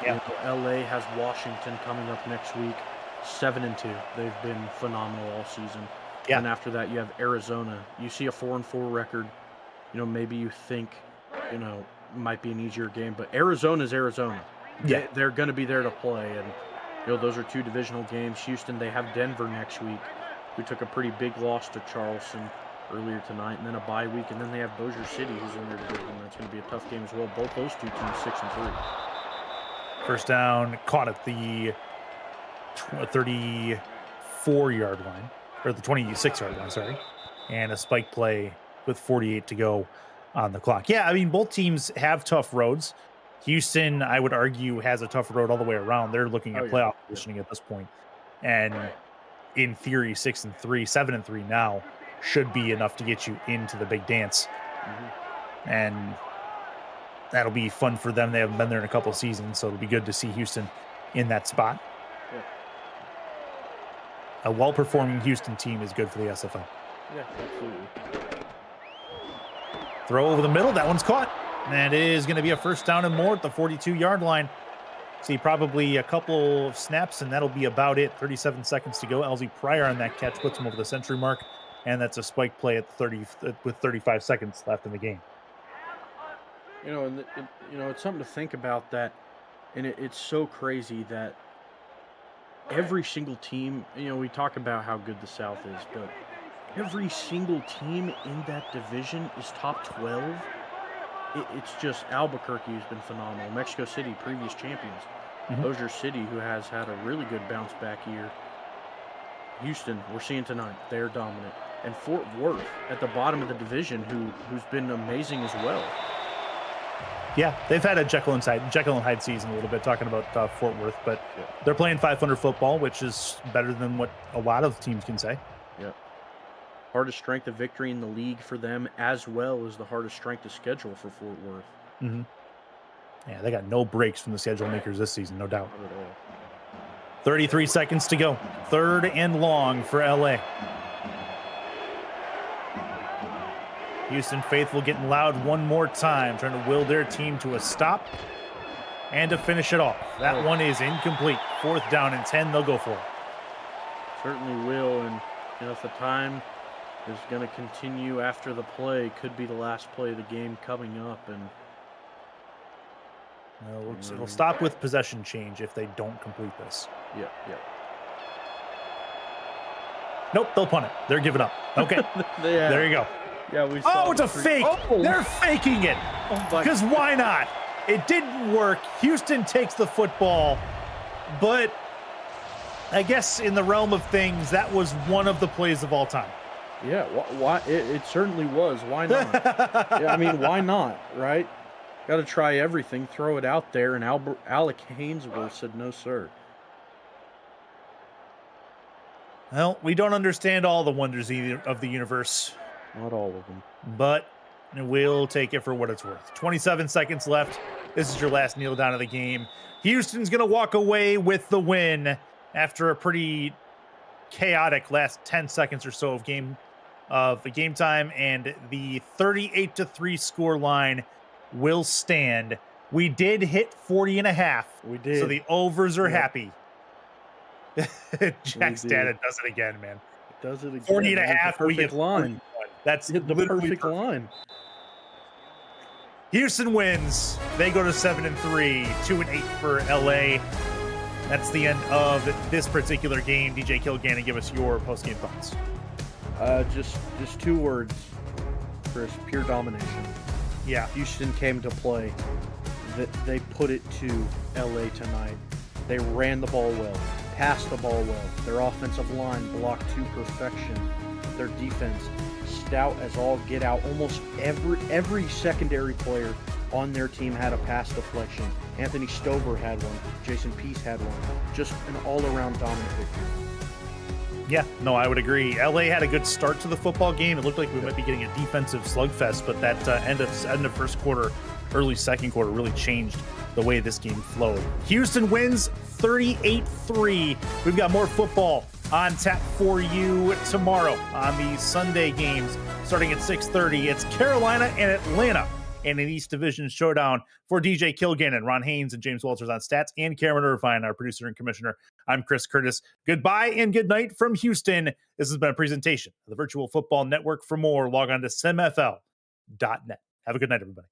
Yeah. LA has Washington coming up next week, 7-2. They've been phenomenal all season. Yeah. And after that, you have Arizona. You see a 4-4 record. Maybe you think, might be an easier game, but Arizona's Arizona. Yeah. They're going to be there to play, and those are 2 divisional games. Houston, they have Denver next week, who took a pretty big loss to Charleston earlier tonight, and then a bye week, and then they have Bossier City, who's in their division. That's going to be a tough game as well. Both those 2 teams 6-3. First down, caught at the 34-yard line, or the 26-yard line, sorry, and a spike play with 48 to go on the clock. Yeah, I mean, both teams have tough roads. Houston, I would argue, has a tough road all the way around. They're looking at playoff positioning at this point, and in theory, 6-3, 7-3 now should be enough to get you into the big dance. And that'll be fun for them. They haven't been there in a couple of seasons, so it'll be good to see Houston in that spot. Yeah. A well-performing Houston team is good for the SFL. Yeah, absolutely. Throw over the middle. That one's caught. And it is going to be a first down and more at the 42-yard line. See probably a couple of snaps, and that'll be about it. 37 seconds to go. LZ Pryor on that catch puts him over the century mark, and that's a spike play at 30 with 35 seconds left in the game. It's something to think about that, and it's so crazy that every single team, we talk about how good the South is, but every single team in that division is top 12. It's just Albuquerque, who's been phenomenal. Mexico City, previous champions. Bossier City, who has had a really good bounce back year. Houston, we're seeing tonight, they're dominant. And Fort Worth at the bottom of the division, who's been amazing as well. Yeah, they've had a Jekyll and Hyde season a little bit, talking about Fort Worth, but they're playing 500 football, which is better than what a lot of teams can say. Yep. Hardest strength of victory in the league for them, as well as the hardest strength of schedule for Fort Worth. Yeah, they got no breaks from the schedule makers this season, no doubt. Not at all. 33 seconds to go. 3rd and long for LA. Houston faithful getting loud one more time, trying to will their team to a stop and to finish it off. That one is incomplete. 4th down and 10, they'll go for it. Certainly will, and if the time is going to continue after the play, could be the last play of the game coming up, and it'll stop with possession change if they don't complete this. Yeah. Nope, they'll punt it. They're giving up. Okay, there you go. Yeah, we saw. Oh, it's a fake. Oh. They're faking it. Because why not? It didn't work. Houston takes the football, but I guess in the realm of things, that was one of the plays of all time. Yeah, why? It certainly was. Why not? Yeah, I mean, why not, right? Got to try everything, throw it out there, and Alec Hainsworth said, no, sir. Well, we don't understand all the wonders of the universe. Not all of them. But we'll take it for what it's worth. 27 seconds left. This is your last kneel down of the game. Houston's going to walk away with the win after a pretty chaotic last 10 seconds or so of game time, and the 38-3 score line will stand. We did hit 40.5. We did. So the overs are happy. Jack Stana does it again, man. Does it again. 40.5. Perfect line. That's the perfect line. Houston wins. They go to 7-3, 2-8 for LA. That's the end of this particular game. DJ Kilgannon, give us your post-game thoughts. Just 2 words, Chris. Pure domination. Yeah. Houston came to play. They put it to LA tonight. They ran the ball well, passed the ball well. Their offensive line blocked to perfection. Their defense stout as all get out. Almost every secondary player on their team had a pass deflection. Anthony Stover had one. Jason Peace had one. Just an all-around dominant victory. Yeah, no, I would agree. LA had a good start to the football game. It looked like we might be getting a defensive slugfest, but that end of first quarter, early second quarter really changed the way this game flowed. Houston wins 38-3. We've got more football on tap for you tomorrow on the Sunday games starting at 6:30. It's Carolina and Atlanta and an East Division showdown. For DJ Kilgannon, Ron Haynes, and James Walters on stats, and Cameron Irvine, our producer and commissioner, I'm Chris Curtis. Goodbye and good night from Houston. This has been a presentation of the Virtual Football Network. For more, log on to simfl.net. Have a good night, everybody.